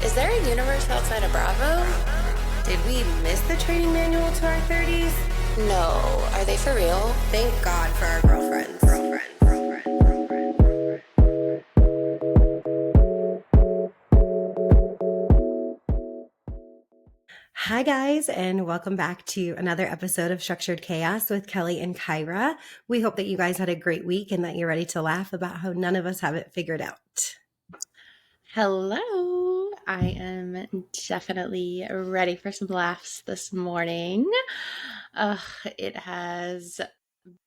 Is there a universe outside of Bravo? Did we miss the training manual to our 30s? No. Are they for real? Thank God for our girlfriends. Hi guys, and welcome back to another episode of Structured Chaos with Kelly and Kyra. We hope that you guys had a great week and that you're ready to laugh about how none of us have it figured out. Hello. I am definitely ready for some laughs this morning. It has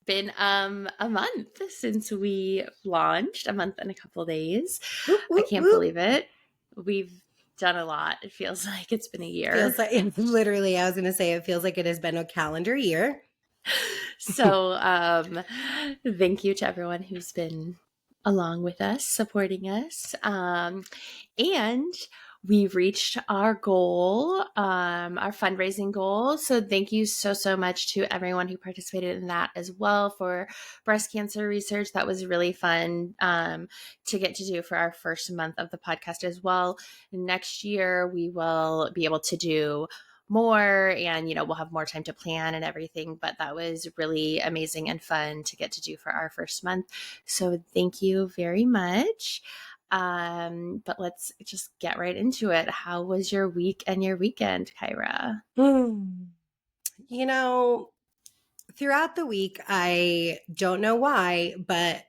been a month since we launched, a month and a couple days. I can't believe it. We've done a lot. It feels like it's been a year. Feels like, literally, I was going to say it feels like it has been a calendar year. So thank you to everyone who's been along with us, supporting us. And we've reached our goal, our fundraising goal. So thank you so much to everyone who participated in that as well for breast cancer research. That was really fun to get to do for our first month of the podcast as well. Next year, we will be able to do more and, we'll have more time to plan and everything. But that was really amazing and fun to get to do for our first month. So thank you very much. But let's just get right into it. How was your week and your weekend, Kyra? Throughout the week, I don't know why, but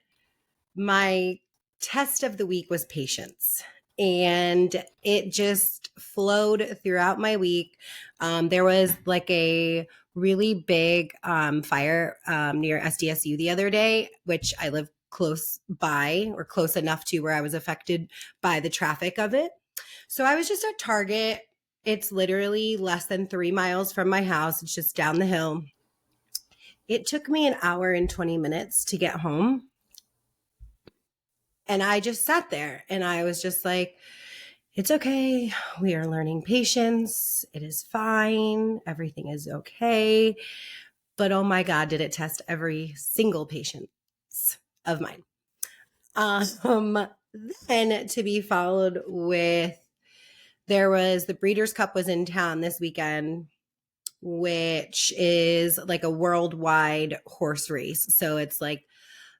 my test of the week was patience. And it just flowed throughout my week. There was like a really big fire near SDSU the other day, which I live close by or close enough to where I was affected by the traffic of it. So I was just at Target. It's literally less than 3 miles from my house. It's just down the hill. It took me an hour and 20 minutes to get home. And I just sat there and I was just like, it's okay. We are learning patience. It is fine. Everything is okay. But oh my God, did it test every single patience of mine. Then to be followed with, there was the Breeders' Cup was in town this weekend, which is like a worldwide horse race. So it's like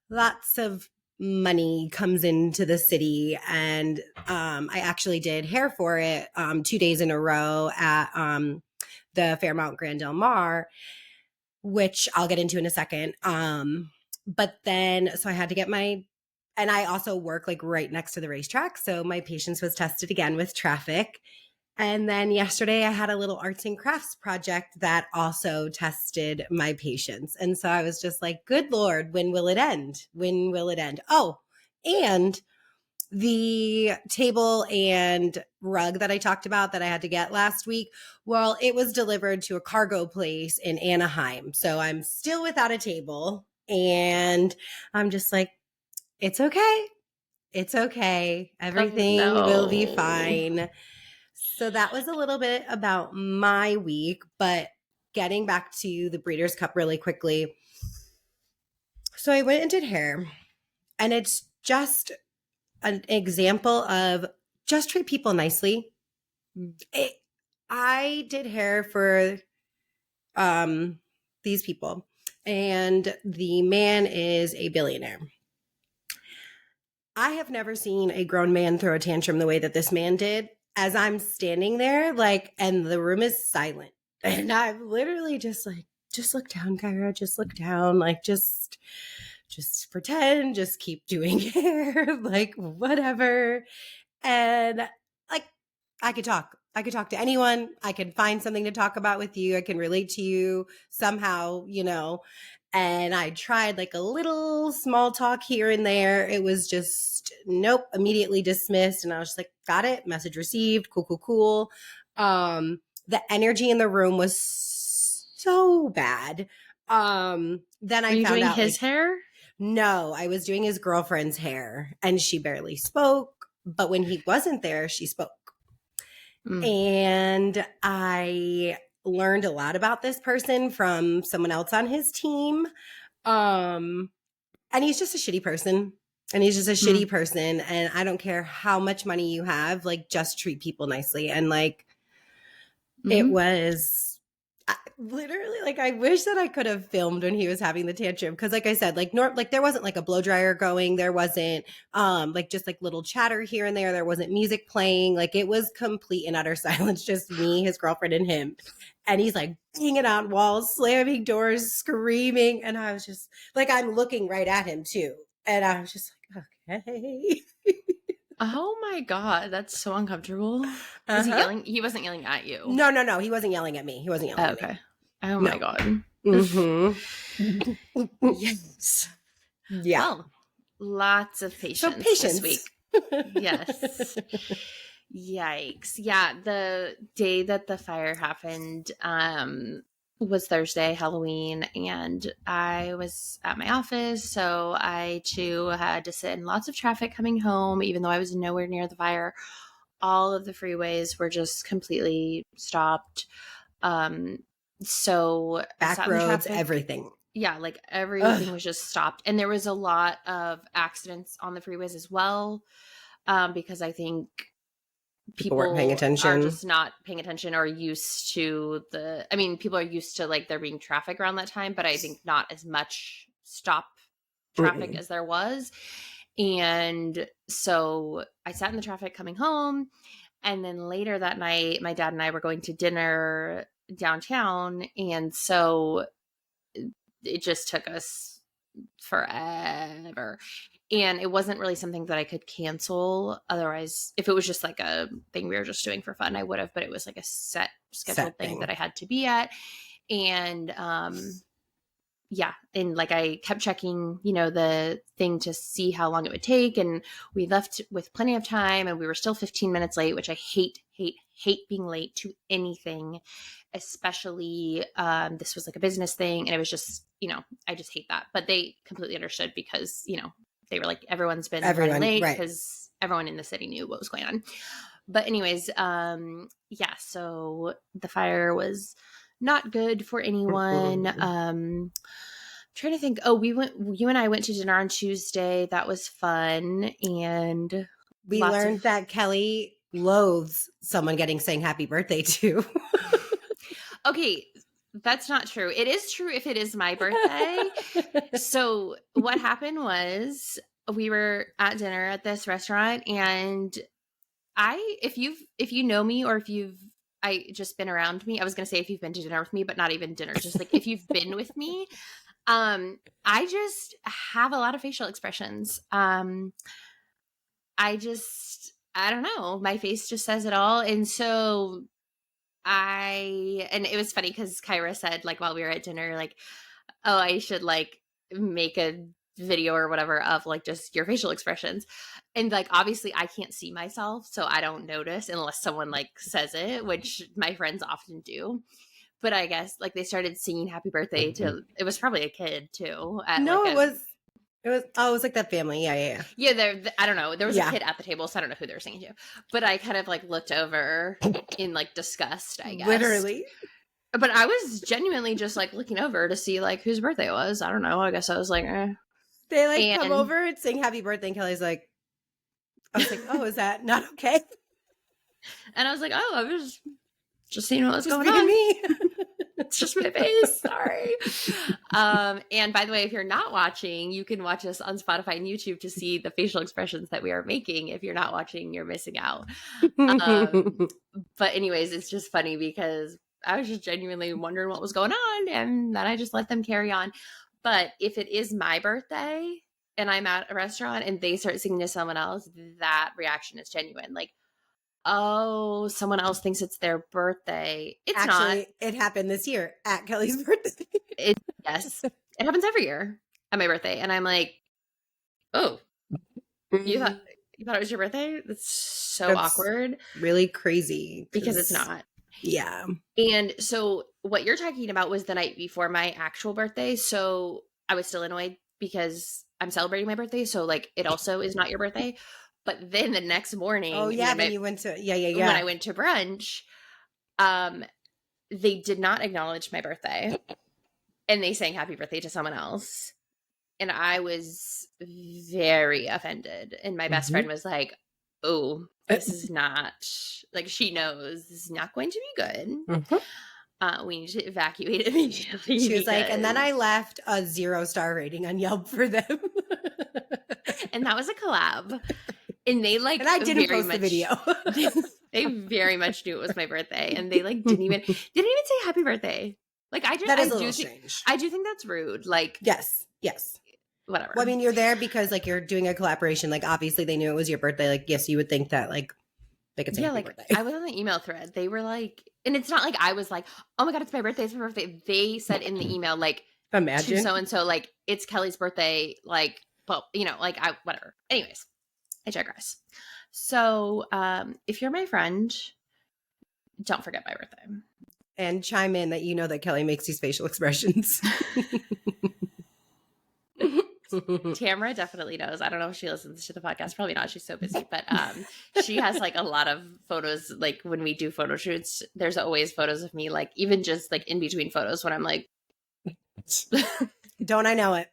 lots of money comes into the city. And I actually did hair for it 2 days in a row at the Fairmount Grand Del Mar, which I'll get into in a second. But then, so I had to get and I also work like right next to the racetrack. So my patience was tested again with traffic. And then yesterday I had a little arts and crafts project that also tested my patience. And so I was just like, good Lord, when will it end? When will it end? Oh, and the table and rug that I talked about that I had to get last week, well, it was delivered to a cargo place in Anaheim. So I'm still without a table. And I'm just like, it's okay. It's okay. Everything will be fine. So that was a little bit about my week, but getting back to the Breeders' Cup really quickly. So I went and did hair, and it's just an example of just treat people nicely. I did hair for these people, and the man is a billionaire. I have never seen a grown man throw a tantrum the way that this man did. As I'm standing there, and the room is silent. And I'm literally just like, just look down, Kyra, just look down. Just pretend, just keep doing hair, whatever. And I could talk. I could talk to anyone. I could find something to talk about with you. I can relate to you somehow, And I tried a little small talk here and there. It was just, nope, immediately dismissed. And I was just like, got it. Message received. Cool. The energy in the room was so bad. Then I found out his hair? No, I was doing his girlfriend's hair and she barely spoke. But when he wasn't there, she spoke. And I learned a lot about this person from someone else on his team. And he's just a shitty person. And he's just a shitty person. And I don't care how much money you have, like, just treat people nicely. And like, it was literally like, I wish that I could have filmed when he was having the tantrum. Cause like I said, like, like there wasn't like a blow dryer going. There wasn't like just like little chatter here and there. There wasn't music playing. Like it was complete and utter silence, just me, his girlfriend, and him. And he's like banging on walls, slamming doors, screaming. And I was just like, I'm looking right at him too. And I was just like, okay. Oh my God, that's so uncomfortable. Was he yelling? He wasn't yelling at you. No. He wasn't yelling at me. He wasn't yelling at me. Okay. Oh my God. Yes. Yeah. Well, lots of patience, this week. Yes. Yikes. Yeah, the day that the fire happened was Thursday, Halloween, and I was at my office, so I too had to sit in lots of traffic coming home, even though I was nowhere near the fire. All of the freeways were just completely stopped. So back roads, everything. Yeah, like everything was just stopped. And there was a lot of accidents on the freeways as well, because I think people weren't paying attention. Are just not paying attention or used to people are used to like there being traffic around that time, but I think not as much stop traffic as there was. And so I sat in the traffic coming home, and then later that night my dad and I were going to dinner downtown, and so it just took us forever. And it wasn't really something that I could cancel. Otherwise, if it was just like a thing we were just doing for fun, I would have, but it was like a scheduled thing that I had to be at. And yeah. And like I kept checking, the thing to see how long it would take. And we left with plenty of time, and we were still 15 minutes late, which I hate being late to anything, especially this was like a business thing. And it was just, I just hate that. But they completely understood because, they were like, everyone's been running late because everyone in the city knew what was going on. But anyways, yeah, so the fire was not good for anyone. Trying to think. Oh, you and I went to dinner on Tuesday. That was fun. And we learned that Kelly loathes someone saying happy birthday to. Okay. That's not true. It is true if it is my birthday. So what happened was we were at dinner at this restaurant, and if you know me, or I just been around me, I was going to say if you've been to dinner with me, but not even dinner, just like if you've been with me, I just have a lot of facial expressions. I don't know. My face just says it all. And so and it was funny because Kyra said, like, while we were at dinner, like, oh, I should like make a video or whatever of like just your facial expressions. And like, obviously I can't see myself, so I don't notice unless someone like says it, which my friends often do. But I guess like they started singing happy birthday to, it was probably a kid too. It was like that family. Yeah. I don't know. There was a kid at the table, so I don't know who they were singing to. But I kind of like looked over in like disgust, I guess. Literally. But I was genuinely just like looking over to see like whose birthday it was. I don't know. I guess I was like, eh. They like come over and sing happy birthday, and Kelly's like, I was like, oh, is that not okay? And I was like, oh, I was just seeing what was going on. Me. It's just my face. Sorry. And by the way, if you're not watching, you can watch us on Spotify and YouTube to see the facial expressions that we are making. If you're not watching, you're missing out. But anyways, it's just funny because I was just genuinely wondering what was going on, and then I just let them carry on. But if it is my birthday and I'm at a restaurant and they start singing to someone else, that reaction is genuine. Like, oh, someone else thinks it's their birthday. It's actually not. It happened this year at Kelly's birthday. Yes. It happens every year at my birthday. And I'm like, oh, you thought it was your birthday? That's so awkward. Really crazy. Because it's not. Yeah. And so what you're talking about was the night before my actual birthday. So I was still annoyed because I'm celebrating my birthday. So like it also is not your birthday. But then the next morning. Oh yeah. When you went to, yeah. When I went to brunch, they did not acknowledge my birthday. And they sang happy birthday to someone else. And I was very offended. And my best friend was like, oh, this is not, like, she knows this is not going to be good. We need to evacuate immediately. She was like, and then I left a 0-star rating on Yelp for them. And that was a collab. And they like, and I didn't very post much, the video. they very much knew it was my birthday, and they like didn't even say happy birthday. Like that is a little strange. I do think that's rude. Like, yes, whatever. Well, I mean, you're there because like you're doing a collaboration. Like, obviously, they knew it was your birthday. Like, yes, you would think that like they could say happy birthday. I was on the email thread. They were like, and it's not like I was like, oh my god, it's my birthday, it's my birthday. They said in the email like, imagine so and so, like, it's Kelly's birthday. Like, but you know, like, I whatever. Anyways, I digress. So, if you're my friend, don't forget my birthday. And chime in that you know that Kelly makes these facial expressions. Tamara definitely knows. I don't know if she listens to the podcast. Probably not. She's so busy. But she has like a lot of photos. Like when we do photo shoots, there's always photos of me, like even just like in between photos when I'm like, don't I know it?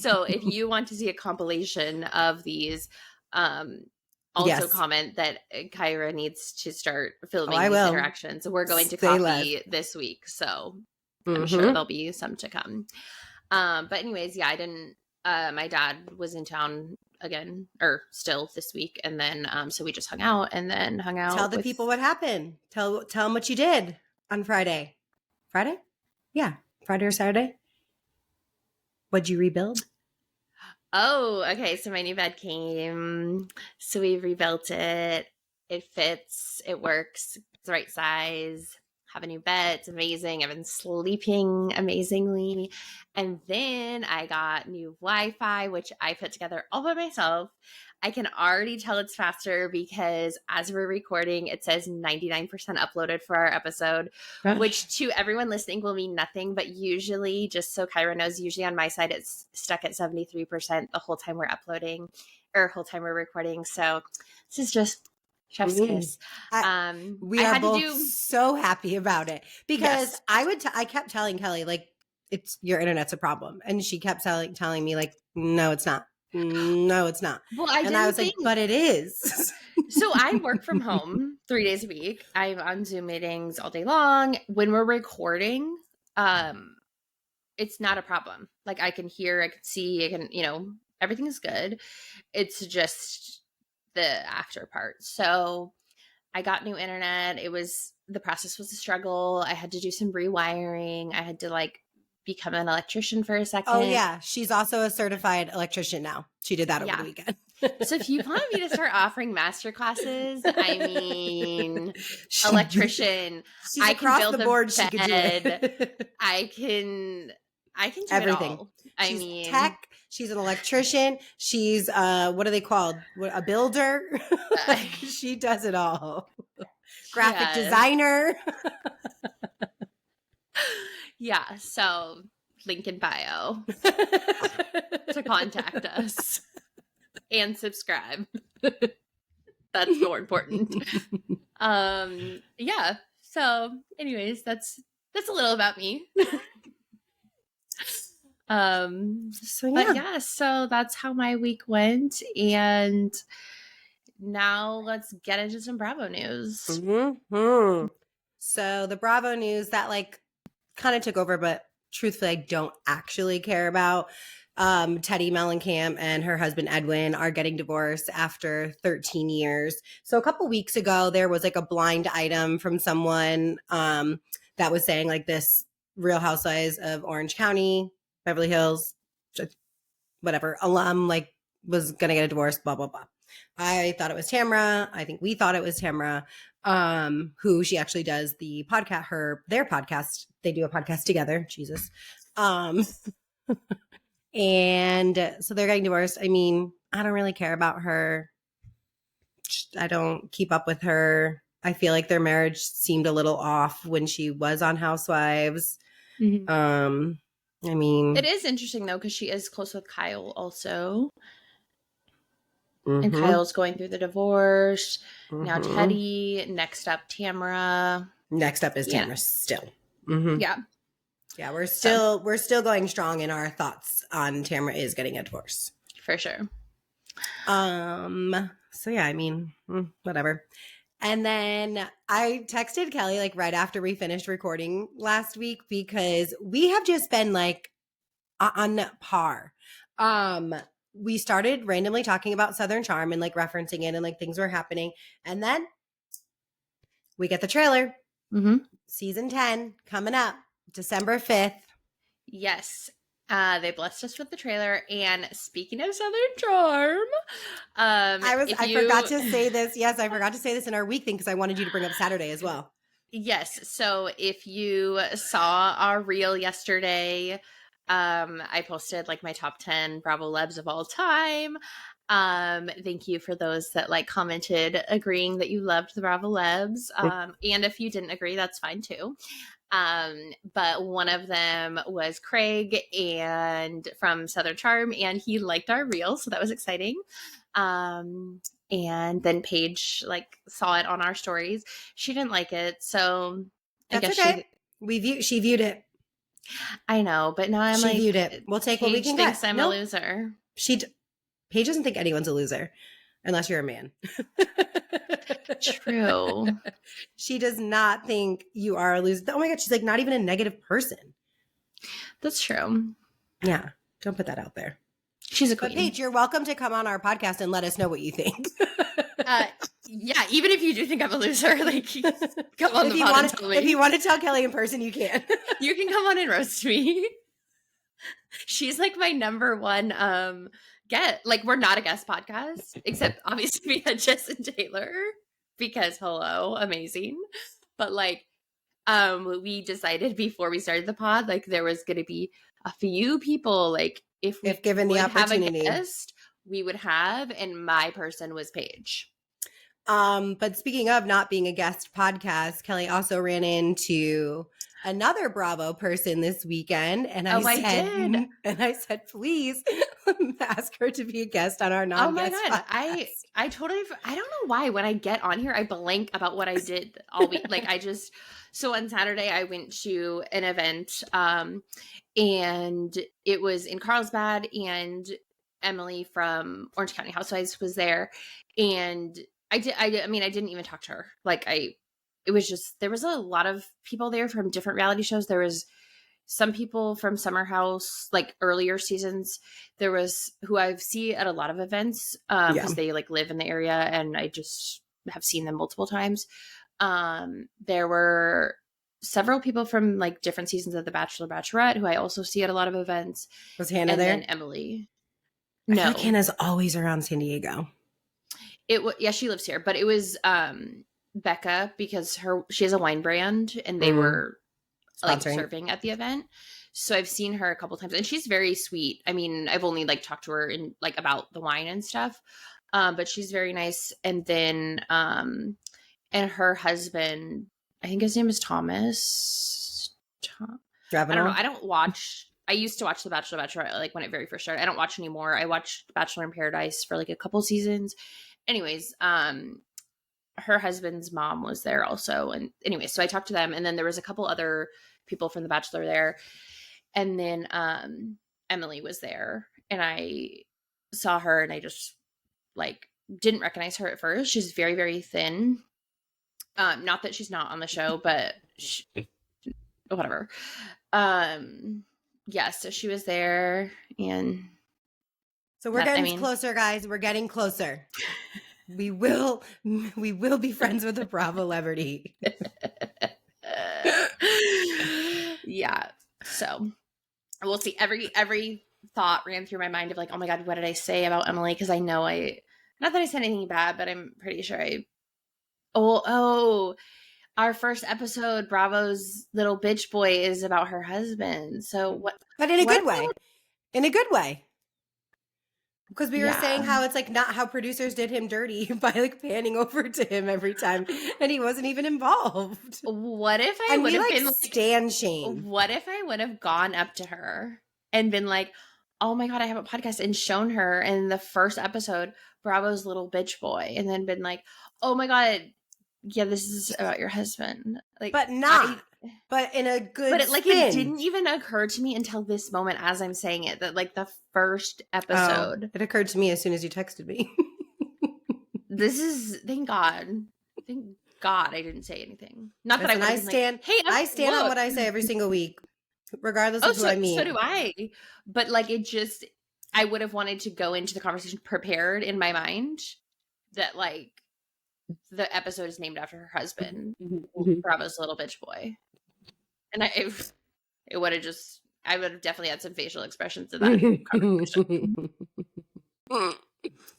So if you want to see a compilation of these, also comment that Kyra needs to start filming these interactions. So we're going to coffee this week. So I'm sure there'll be some to come. But anyways, yeah, I didn't, my dad was in town again, or still this week. And then, so we just hung out. Tell the people what happened. Tell them what you did on Friday. Friday? Yeah. Friday or Saturday? What'd you rebuild? Oh, okay. So my new bed came. So we rebuilt it. It fits. It works. It's the right size. Have a new bed. It's amazing. I've been sleeping amazingly. And then I got new Wi-Fi, which I put together all by myself. I can already tell it's faster because as we're recording, it says 99% uploaded for our episode, which to everyone listening will mean nothing. But usually, just so Kyra knows, usually on my side, it's stuck at 73% the whole time we're uploading or whole time we're recording. So this is just chef's kiss. We are both so happy about it because I kept telling Kelly, like, it's your internet's a problem. And she kept telling me like, no, it's not. No, it's not. Well, I was like, but it is. So I work from home 3 days a week. I'm on Zoom meetings all day long. When we're recording, it's not a problem. Like I can hear, I can see, I can, everything is good. It's just the after part. So I got new internet. The process was a struggle. I had to do some rewiring. I had to like become an electrician for a second. Oh yeah. She's also a certified electrician now. She did that over the weekend. So if you want me to start offering master classes, I mean, electrician, I can build the board. She can do it. I can do everything. It all. She's tech. She's an electrician. She's what are they called? A builder. She does it all. Graphic designer. Yeah. So link in bio to contact us and subscribe. That's more important. Yeah. So anyways, that's a little about me. So that's how my week went, and now let's get into some Bravo news. So the Bravo news that like kind of took over, but truthfully I don't actually care about. Teddy Mellencamp and her husband Edwin are getting divorced after 13 years. So a couple weeks ago there was like a blind item from someone that was saying like this Real Housewives of Orange County, Beverly Hills, whatever, alum, like was going to get a divorce, blah, blah, blah. I thought it was Tamra. I think we thought it was Tamra, who she actually does the podcast, their podcast. They do a podcast together. Jesus. And so they're getting divorced. I mean, I don't really care about her. I don't keep up with her. I feel like their marriage seemed a little off when she was on Housewives. Mm-hmm. I mean, it is interesting though because she is close with Kyle also, and Kyle's going through the divorce now. Teddy. Next up, Tamra. Next up is Tamra still. Yeah. Yeah, we're still going strong in our thoughts on Tamara is getting a divorce. For sure. So yeah, I mean, whatever. And then I texted Kelly like right after we finished recording last week because we have just been like on par. We started randomly talking about Southern Charm and like referencing it and like things were happening. And then we get the trailer. Mm-hmm. Season 10 coming up December 5th. Yes. They blessed us with the trailer. And speaking of Southern Charm, I forgot to say this. Yes, I forgot to say this in our week thing because I wanted you to bring up Saturday as well. Yes. So if you saw our reel yesterday, I posted like my top 10 Bravo Lebs of all time. Thank you for those that like commented agreeing that you loved the Bravo Lebs. And if you didn't agree, that's fine too. But one of them was Craig and from Southern Charm, and he liked our reel, so that was exciting. And then Paige like saw it on our stories. She didn't like it, so I guess okay. She viewed it. I know, but now I'm she like, viewed it. We'll take Paige what we can thinks get. I'm a loser. Paige doesn't think anyone's a loser unless you're a man. True. She does not think you are a loser. Oh my God, she's like not even a negative person. That's true. Yeah, don't put that out there. She's a queen. But Paige, you're welcome to come on our podcast and let us know what you think. Yeah, even if you do think I'm a loser, like come on the pod and tell me. If you want to tell Kelly in person, you can. You can come on and roast me. She's like my number one like we're not a guest podcast, except obviously we had Jess and Taylor because hello, amazing. But like we decided before we started the pod, like there was gonna be a few people like if given the opportunity, have a guest, we would have, and my person was Paige. But speaking of not being a guest podcast, Kelly also ran into another Bravo person this weekend, and I said, please ask her to be a guest on our non-guest podcast. I totally, I don't know why when I get on here I blank about what I did all week. Like so on Saturday I went to an event, and it was in Carlsbad, and Emily from Orange County Housewives was there, and I didn't even talk to her. Like it was just, there was a lot of people there from different reality shows. There was some people from Summer House, like earlier seasons. There was who I see at a lot of events because they like live in the area, and I just have seen them multiple times. There were several people from like different seasons of The Bachelor, Bachelorette who I also see at a lot of events. Was Hannah there? And then Emily. I feel like Hannah's always around San Diego. She lives here, but it was Becca, because she has a wine brand, and they were like serving at the event. So I've seen her a couple times, and she's very sweet. I mean, I've only like talked to her in like about the wine and stuff, but she's very nice. And then and her husband, I think his name is Thomas. I don't know. I used to watch The Bachelor, Bachelorette like when it very first started. I don't watch anymore. I watched Bachelor in Paradise for like a couple seasons. Anyways, her husband's mom was there also. And anyway, so I talked to them, and then there was a couple other people from The Bachelor there. And then Emily was there, and I saw her, and I just like didn't recognize her at first. She's very, very thin. Not that she's not on the show, but whatever. Yeah, so she was there, and so we're getting closer, guys. We're getting closer. We will be friends with a Bravo celebrity. Yeah. So we'll see. Every thought ran through my mind of like, oh my God, what did I say about Emily? Because I know not that I said anything bad, but I'm pretty sure our first episode, Bravo's little bitch boy, is about her husband. So what? But in a good way. In a good way. Because we were saying how it's like not how producers did him dirty by like panning over to him every time, and he wasn't even involved. What if I would have been like Stan Shane? What if I would have gone up to her and been like, "Oh my God, I have a podcast," and shown her in the first episode Bravo's little bitch boy, and then been like, "Oh my God, yeah, this is about your husband." Like, but not. but in a good But spin. it didn't even occur to me until this moment as I'm saying it that like the first Oh, episode. it occurred to me as soon as you texted me. This is thank God I didn't say anything. Not that I Listen, would I have been stand. like, hey, I stand on look. what I say every single week, regardless Oh, of who I meet. so do I. But like it just, I would have wanted to go into the conversation prepared in my mind that like the episode is named after her husband, Bravo's little bitch boy, and it would have just, I would have definitely had some facial expressions in that conversation.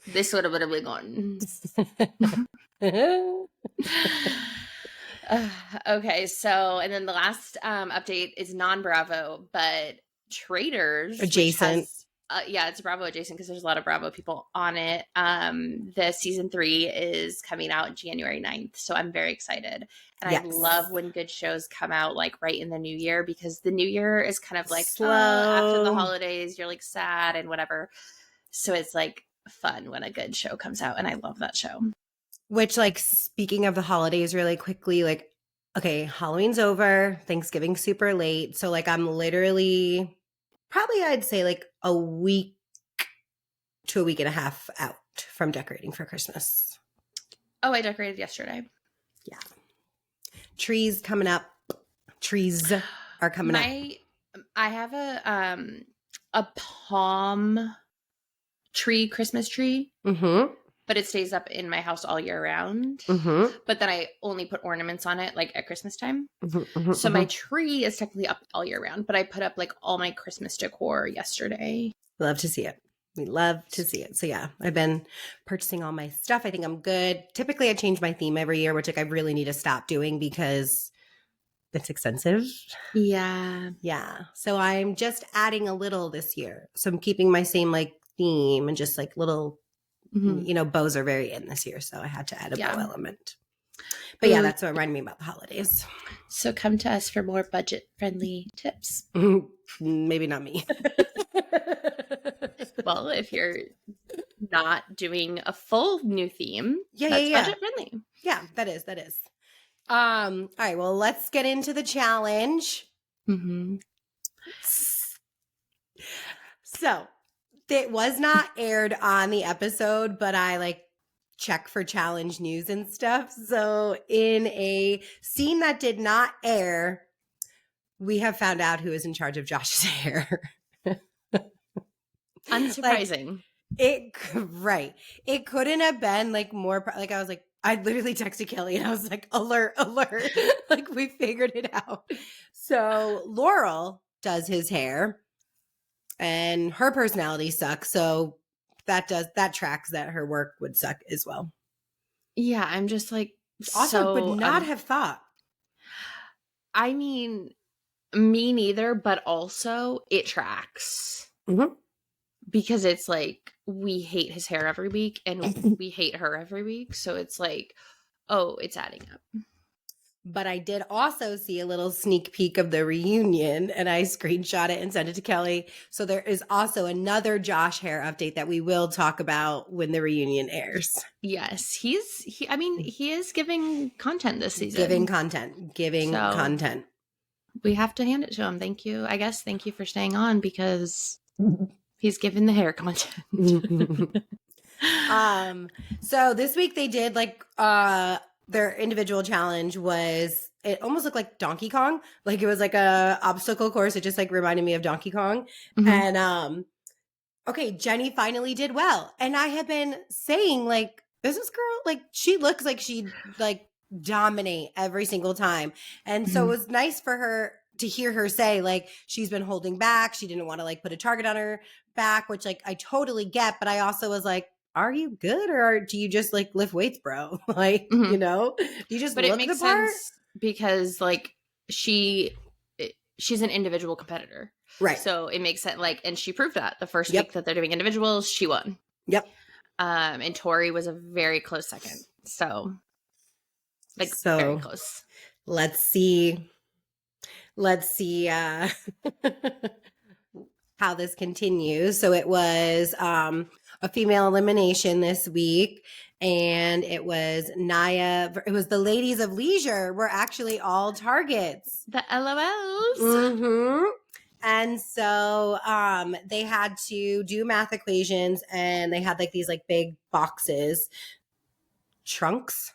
This would have been gone. Okay, so and then the last update is non-Bravo, but Traders, Adjacent. which has yeah, it's Bravo adjacent because there's a lot of Bravo people on it. The season 3 is coming out January 9th, so I'm very excited. And Yes. I love when good shows come out like right in the new year because the new year is kind of like Slow. after the holidays, you're like sad and whatever. So it's like fun when a good show comes out, and I love that show. Which, like, speaking of the holidays really quickly, like, okay, Halloween's over, Thanksgiving's super late. So, like, I'm literally probably, I'd say, like, a week to a week and a half out from decorating for Christmas. Oh, I decorated yesterday. Yeah. Trees coming up. Trees are coming up. I have a palm tree, Christmas tree. Mm-hmm. But it stays up in my house all year round. Mm-hmm. But then I only put ornaments on it like at Christmas time. Mm-hmm. So my tree is technically up all year round, but I put up like all my Christmas decor yesterday. Love to see it. We love to see it. So yeah, I've been purchasing all my stuff. I think I'm good. Typically I change my theme every year, which like I really need to stop doing because it's expensive. Yeah. Yeah. So I'm just adding a little this year. So I'm keeping my same like theme and just like little, you know, bows are very in this year. So I had to add a bow element. But yeah, that's what reminded me about the holidays. So come to us for more budget friendly tips. Maybe not me. Well, if you're not doing a full new theme, that's budget friendly. Yeah, that is. All right, well, let's get into the challenge. So it was not aired on the episode, but I like check for challenge news and stuff. So in a scene that did not air, we have found out who is in charge of Josh's hair. Unsurprising. It couldn't have been like more like I was like I literally texted Kelly and I was like alert like we figured it out. So Laurel does his hair and her personality sucks, so that tracks that her work would suck as well. Yeah, I'm just like Also would not have thought. I mean, me neither, but also it tracks. Because it's like we hate his hair every week and we hate her every week. So it's like, oh, it's adding up. But I did also see a little sneak peek of the reunion and I screenshot it and sent it to Kelly. So there is also another Josh hair update that we will talk about when the reunion airs. Yes, he is giving content this season. Giving content. We have to hand it to him. Thank you. I guess thank you for staying on because he's giving the hair content. So this week they did like their individual challenge was it almost looked like Donkey Kong. Like it was like a obstacle course. It just like reminded me of Donkey Kong. And okay, Jenny finally did well. And I have been saying like this girl, like she looks like she'd like dominate every single time. And so it was nice for her to hear her say like she's been holding back. She didn't want to like put a target on her back, which like I totally get. But I also was like, are you good or do you just like lift weights, bro? Like, you know, do you just but look it makes the part? sense because like she's an individual competitor. Right. So it makes sense. Like, and she proved that the first week that they're doing individuals, she won. Yep. And Tori was a very close second. So very close. Let's see how this continues. So it was a female elimination this week. And it was Naya. It was the ladies of leisure were actually all targets. The LOLs. Mm-hmm. And so they had to do math equations, and they had like these like big boxes, trunks,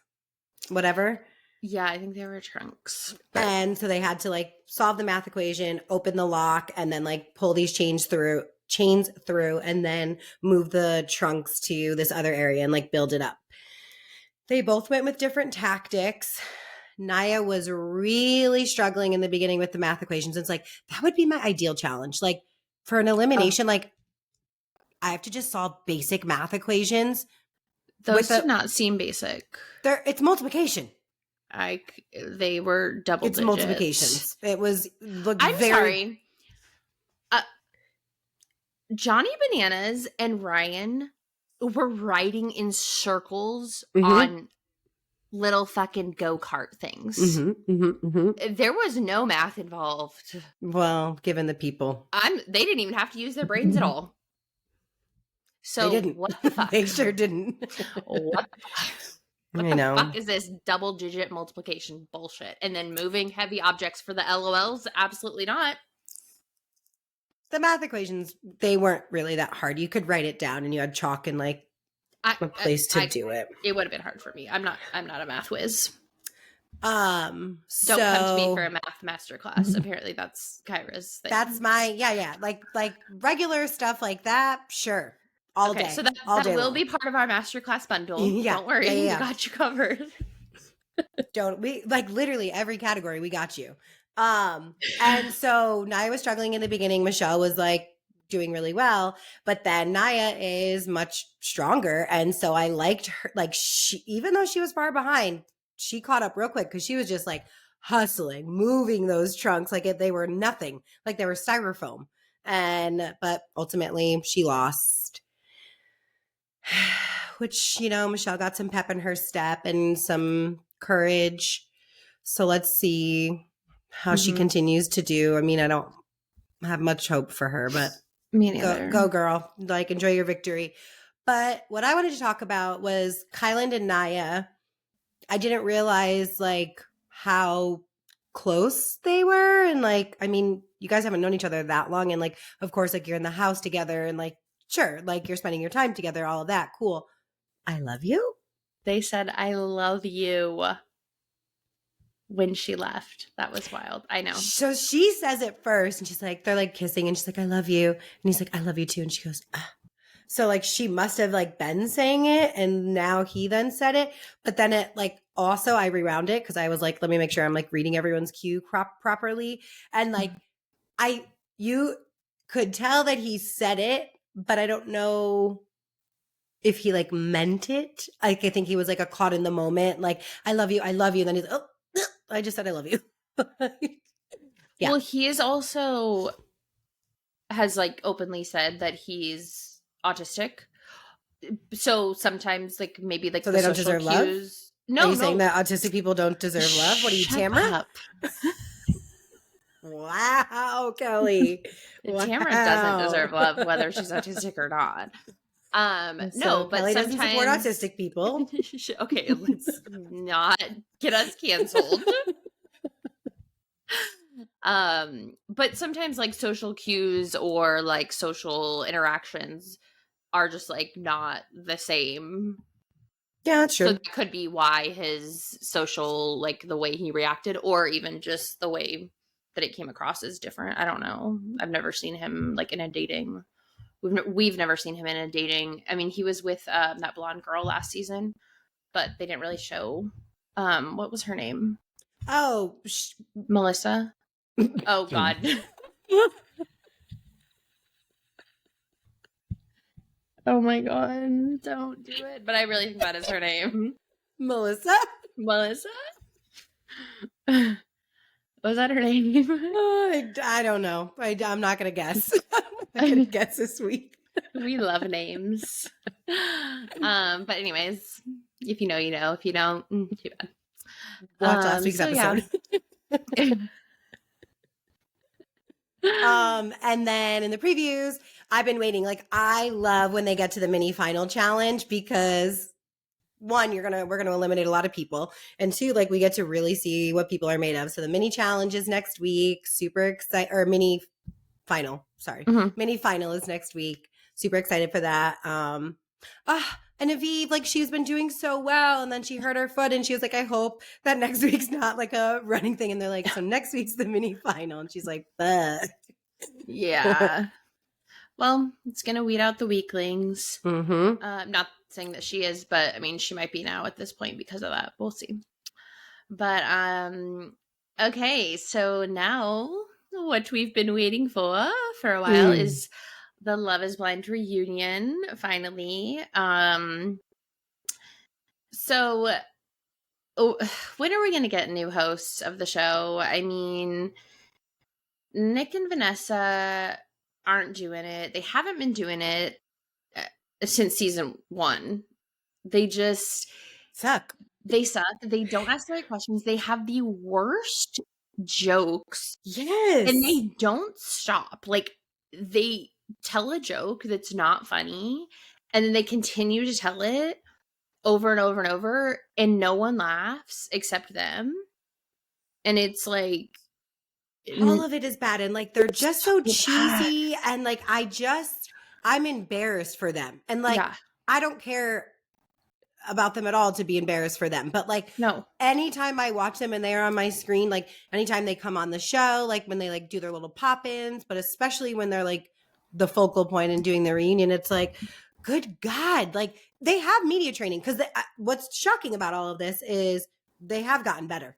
whatever. Yeah, I think they were trunks. And so they had to like solve the math equation, open the lock, and then like pull these chains through, and then move the trunks to this other area and like build it up. They both went with different tactics. Naya was really struggling in the beginning with the math equations. It's like, that would be my ideal challenge. Like for an elimination, like I have to just solve basic math equations. Those did not seem basic. It's multiplication. They were double digits. Multiplications. It was sorry. Johnny Bananas and Ryan were riding in circles on little fucking go-kart things. There was no math involved. Well, given the people. They didn't even have to use their brains at all. So they didn't. What the fuck? They sure didn't. What the fuck? What the fuck is this double-digit multiplication bullshit? And then moving heavy objects for the LOLs? Absolutely not. The math equations, they weren't really that hard. You could write it down, and you had chalk and like a place to do it. It would have been hard for me. I'm not a math whiz. Don't come to me for a math masterclass. Apparently that's Kyra's thing. That's my like regular stuff like that. Sure. All day. So that will be part of our masterclass bundle. Yeah. Don't worry. Yeah. We got you covered. We like literally every category we got you. And so Naya was struggling in the beginning. Michelle was like doing really well, but then Naya is much stronger. And so I liked her. Like even though she was far behind, she caught up real quick because she was just like hustling, moving those trunks like if they were nothing, like they were styrofoam. But ultimately she lost. Which, Michelle got some pep in her step and some courage. So let's see how she continues to do. I mean, I don't have much hope for her, but me neither. Go girl. Like, enjoy your victory. But what I wanted to talk about was Kyland and Naya. I didn't realize like how close they were. And like, I mean, you guys haven't known each other that long. And like, of course, like you're in the house together and like, sure, like you're spending your time together, all of that. Cool. I love you. They said, I love you when she left. That was wild. I know. So she says it first and she's like, they're like kissing and she's like, I love you. And he's like, I love you too. And she goes, ah. So like she must have like been saying it and now he then said it. But then it like also I rewound it because I was like, let me make sure I'm like reading everyone's cue properly. And like you could tell that he said it, but I don't know if he like meant it. Like I think he was like a caught in the moment, like, I love you. And then he's like, oh, I just said I love you. Yeah. Well, he is also has like openly said that he's autistic. So sometimes like maybe like so they don't deserve cues. Love? No, are you saying that autistic people don't deserve love? What are you, Tamara? Wow, Kelly. Wow. Tamara doesn't deserve love, whether she's autistic or not. No, but Kelly sometimes doesn't support autistic people. Okay, let's not get us canceled. But sometimes like social cues or like social interactions are just like not the same. Yeah, that's true. So that could be why his social, like the way he reacted, or even just the way that it came across is different. I don't know. I've never seen him like in a dating. We've never seen him in a dating. I mean, he was with that blonde girl last season, but they didn't really show. What was her name? Oh, Melissa. Oh God. Oh my God. Don't do it. But I really think that is her name. Melissa? Was that her name? I don't know. I'm not going to guess. I'm going to guess this week. We love names. But anyways, if you know, you know. If you don't, too bad. Watch last week's episode. Yeah. And then in the previews, I've been waiting. Like, I love when they get to the mini final challenge because one, we're gonna eliminate a lot of people, and two, like we get to really see what people are made of. So the mini challenge is next week. Super excited, or mini final. Sorry, mini final is next week. Super excited for that. And Aviv, like she's been doing so well, and then she hurt her foot, and she was like, "I hope that next week's not like a running thing." And they're like, "So next week's the mini final," and she's like, "Fuck." Yeah. Well, it's going to weed out the weaklings. Not saying that she is, but I mean, she might be now at this point because of that. We'll see. But, okay. So now what we've been waiting for a while is the Love is Blind reunion, finally. So when are we going to get new hosts of the show? I mean, Nick and Vanessa aren't doing it. They haven't been doing it since season 1. They just suck. They suck. They don't ask the right questions. They have the worst jokes. Yes. And they don't stop. Like, they tell a joke that's not funny, and then they continue to tell it over and over and over, and no one laughs except them. And it's like, all of it is bad, and like they're just so cheesy, and like I'm embarrassed for them, and like I don't care about them at all to be embarrassed for them, but like no, anytime I watch them and they're on my screen, like anytime they come on the show, like when they like do their little pop-ins, but especially when they're like the focal point and doing the reunion, it's like, good God, like they have media training, because what's shocking about all of this is they have gotten better.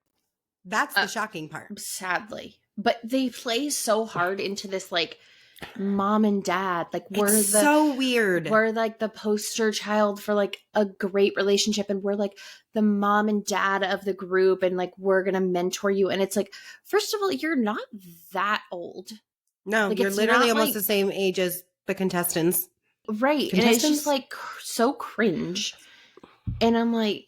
That's the shocking part. Sadly. But they play so hard into this, like, mom and dad. Like, it's so weird. We're, like, the poster child for, like, a great relationship. And we're, like, the mom and dad of the group. And, like, we're going to mentor you. And it's like, first of all, you're not that old. No, like, you're literally almost the same age as the contestants. Right. And it's just, like, so cringe. And I'm like,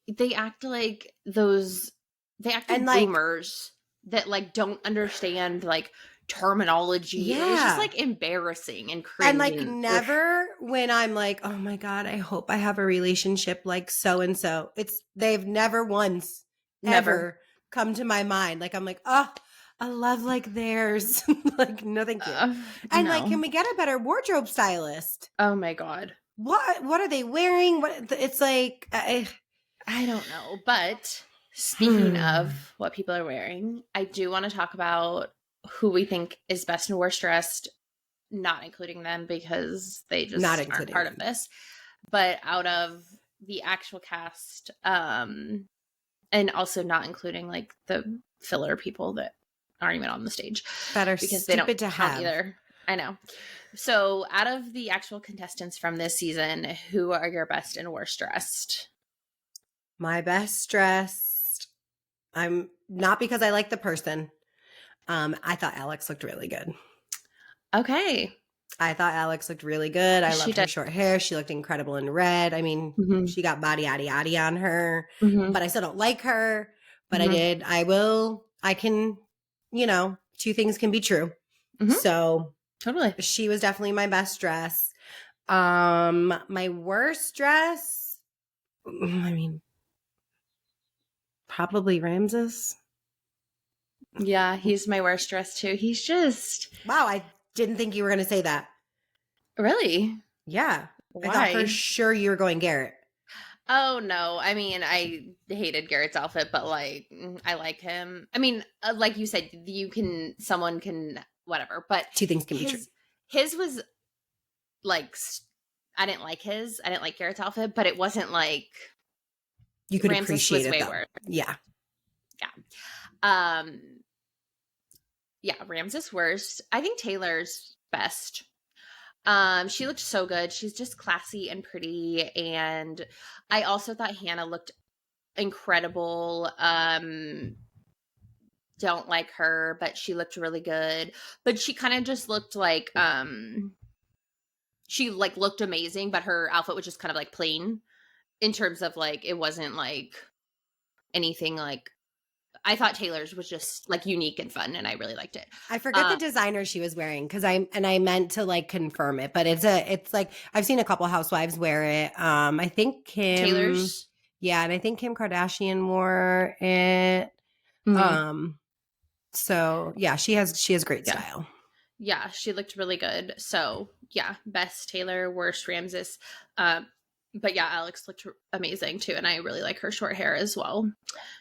they act like those... They act like boomers that like don't understand like terminology. Yeah. It's just like embarrassing and cringe. And like never when I'm like, oh my God, I hope I have a relationship like so and so. They've never once ever come to my mind. Like I'm like, oh, a love like theirs. Like, no, thank you. And like, can we get a better wardrobe stylist? Oh my God. What are they wearing? It's like I don't know, but speaking of what people are wearing, I do want to talk about who we think is best and worst dressed, not including them because they just aren't part of this, but out of the actual cast, and also not including like the filler people that aren't even on the stage. That are because stupid they don't to have either. I know. So out of the actual contestants from this season, who are your best and worst dressed? My best dressed. I'm not because I like the person. I thought Alex looked really good. Okay. I thought Alex looked really good. I loved her short hair. She looked incredible in red. I mean, she got body yaddy yaddy on her, but I still don't like her. But I can, two things can be true. So totally. She was definitely my best dress. My worst dress, I mean, probably Ramses. Yeah, he's my worst dressed too. He's just... Wow, I didn't think you were going to say that. Really? Yeah. Why? I thought for sure you were going Garrett. Oh, no. I mean, I hated Garrett's outfit, but like, I like him. I mean, like you said, someone can, whatever, but... Two things can be true. His was like, I didn't like Garrett's outfit, but it wasn't like... You could appreciate it, though. Yeah. Yeah, Ramses worst. I think Taylor's best. She looked so good. She's just classy and pretty. And I also thought Hannah looked incredible. Don't like her, but she looked really good. But she kind of just looked like, she like looked amazing, but her outfit was just kind of like plain in terms of like, it wasn't like anything like I thought Taylor's was just like unique and fun, and I really liked it. I forget the designer she was wearing because I meant to like confirm it, but it's like I've seen a couple housewives wear it. I think Taylor's. yeah, and I think Kim Kardashian wore it. So yeah, she has great style. Yeah, she looked really good. So yeah, best Taylor, worst Ramses. But yeah, Alex looked amazing too, and I really like her short hair as well.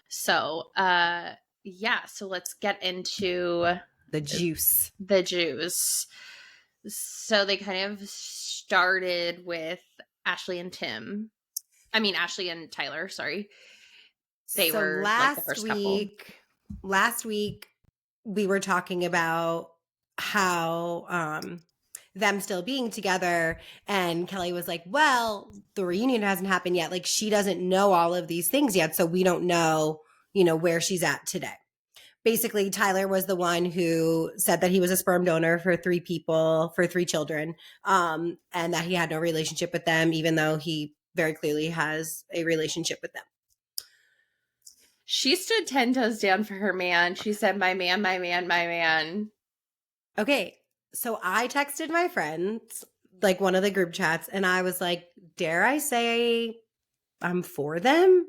So yeah, so let's get into the juice. The juice. So they kind of started with Ashley and Tim. I mean Ashley and Tyler, sorry. They were like the first couple. Last week we were talking about how them still being together, and Kelly was like, well, the reunion hasn't happened yet. Like, she doesn't know all of these things yet, so we don't know, where she's at today. Basically, Tyler was the one who said that he was a sperm donor for 3 people, for 3 children, and that he had no relationship with them, even though he very clearly has a relationship with them. She stood 10 toes down for her man. She said, my man, my man, my man. Okay, so I texted my friends, like one of the group chats, and I was like, dare I say I'm for them?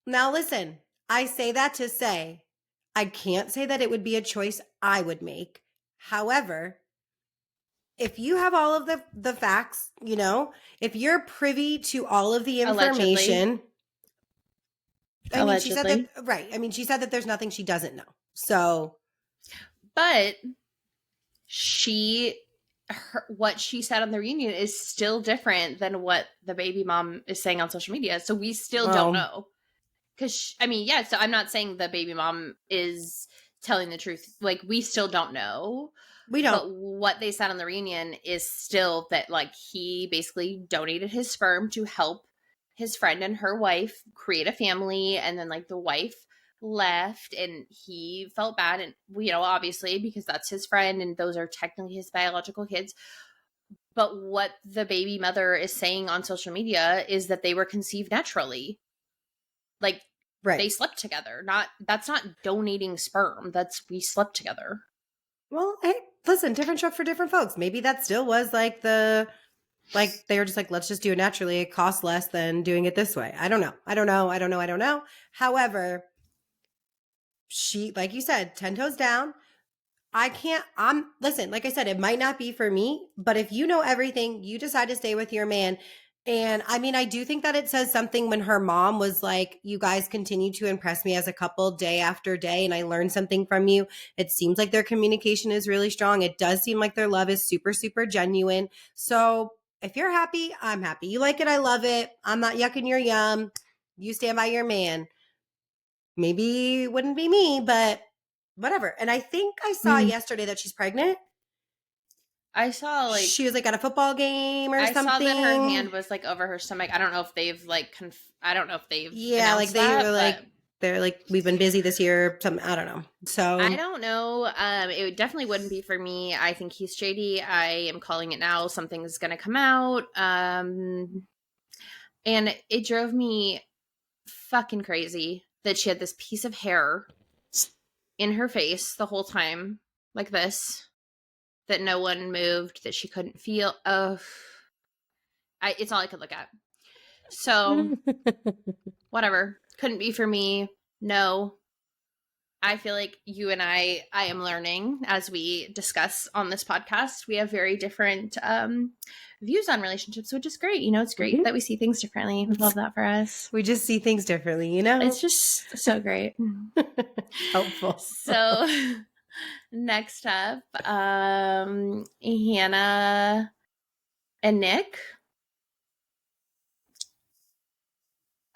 Now listen, I say that to say I can't say that it would be a choice I would make. However, if you have all of the facts, if you're privy to all of the information, Allegedly. she said that, right. I mean, she said that there's nothing she doesn't know. So, but what she said on the reunion is still different than what the baby mom is saying on social media. So we still don't know. Because, I mean, yeah, so I'm not saying the baby mom is telling the truth. Like, we still don't know. We don't. But what they said on the reunion is still that, like, he basically donated his sperm to help his friend and her wife create a family. And then, like, the wife left and he felt bad. And, obviously, because that's his friend and those are technically his biological kids. But what the baby mother is saying on social media is that they were conceived naturally. Like, right. They slept together. That's not donating sperm. That's we slept together. Well, hey, listen, different stroke for different folks. Maybe that still was like they were just like, let's just do it naturally. It costs less than doing it this way. I don't know. However, she, like you said, 10 toes down. Listen, like I said, it might not be for me, but if you know everything, you decide to stay with your man. And I mean, I do think that it says something when her mom was like, you guys continue to impress me as a couple day after day, and I learned something from you. It seems like their communication is really strong. It does seem like their love is super, super genuine. So if you're happy, I'm happy. You like it, I love it. I'm not yucking your yum. You stand by your man. Maybe it wouldn't be me, but whatever. And I think I saw yesterday that she's pregnant. I saw like she was like at a football game or something. I saw that her hand was like over her stomach. I don't know if they've like yeah, like they're like we've been busy this year. Something I don't know. So I don't know. It definitely wouldn't be for me. I think he's shady. I am calling it now. Something's gonna come out. And it drove me fucking crazy that she had this piece of hair in her face the whole time, like this. That no one moved, that she couldn't feel. It's all I could look at. So, whatever. Couldn't be for me. No. I feel like you and I am learning as we discuss on this podcast. We have very different views on relationships, which is great. It's great that we see things differently. We love that for us. We just see things differently, It's just so great. Helpful. So... Next up, Hannah and Nick.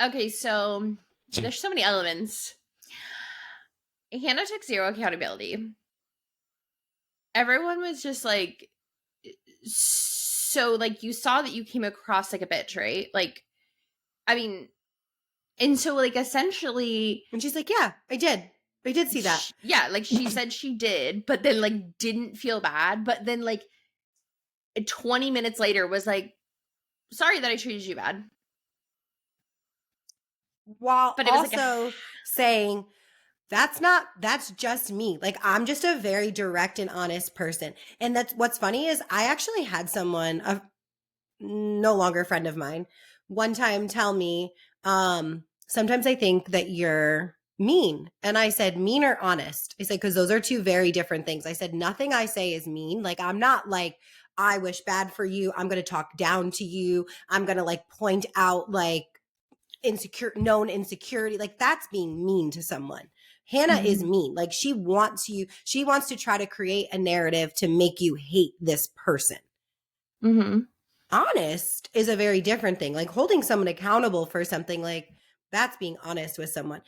Okay, so there's so many elements. Hannah took zero accountability. Everyone was just like, so like you saw that you came across like a bitch, right? Like, I mean, and so like essentially, and she's like, yeah, I did see that. Yeah, like she said she did, but then like didn't feel bad. But then like 20 minutes later was like, sorry that I treated you bad. while But it was also saying, that's just me. Like, I'm just a very direct and honest person. And that's what's funny is I actually had someone, no longer a friend of mine, one time tell me, sometimes I think that you're mean. And I said, mean or honest? I said, because those are two very different things. I said, nothing I say is mean. Like, I'm not like, I wish bad for you. I'm going to talk down to you. I'm going to like point out like known insecurity. Like, that's being mean to someone. Hannah is mean. Like, she wants to try to create a narrative to make you hate this person. Mm-hmm. Honest is a very different thing. Like, holding someone accountable for something, like, that's being honest with someone.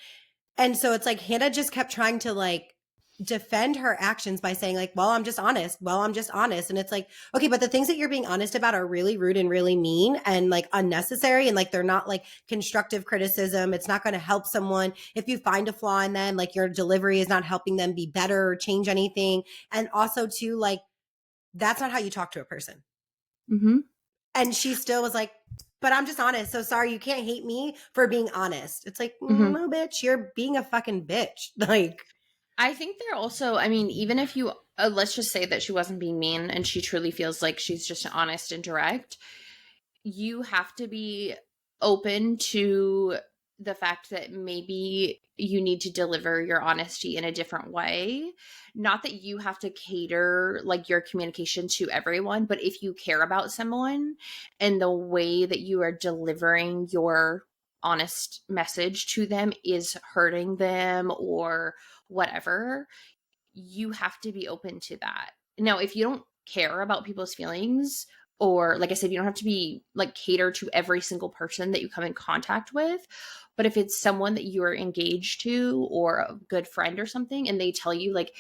And so it's like Hannah just kept trying to like defend her actions by saying like, well, I'm just honest. Well, I'm just honest. And it's like, okay, but the things that you're being honest about are really rude and really mean and like unnecessary. And like, they're not like constructive criticism. It's not going to help someone. If you find a flaw in them, like, your delivery is not helping them be better or change anything. And also too, like, that's not how you talk to a person. Mm-hmm. And she still was like, but I'm just honest. So sorry, you can't hate me for being honest. It's like, no, bitch, you're being a fucking bitch. Like, I think they're also, I mean, even if you, let's just say that she wasn't being mean and she truly feels like she's just honest and direct, you have to be open to the fact that maybe you need to deliver your honesty in a different way. Not that you have to cater like your communication to everyone, but if you care about someone and the way that you are delivering your honest message to them is hurting them or whatever, you have to be open to that. Now, if you don't care about people's feelings, or like I said, you don't have to be like cater to every single person that you come in contact with. But if it's someone that you are engaged to or a good friend or something, and they tell you like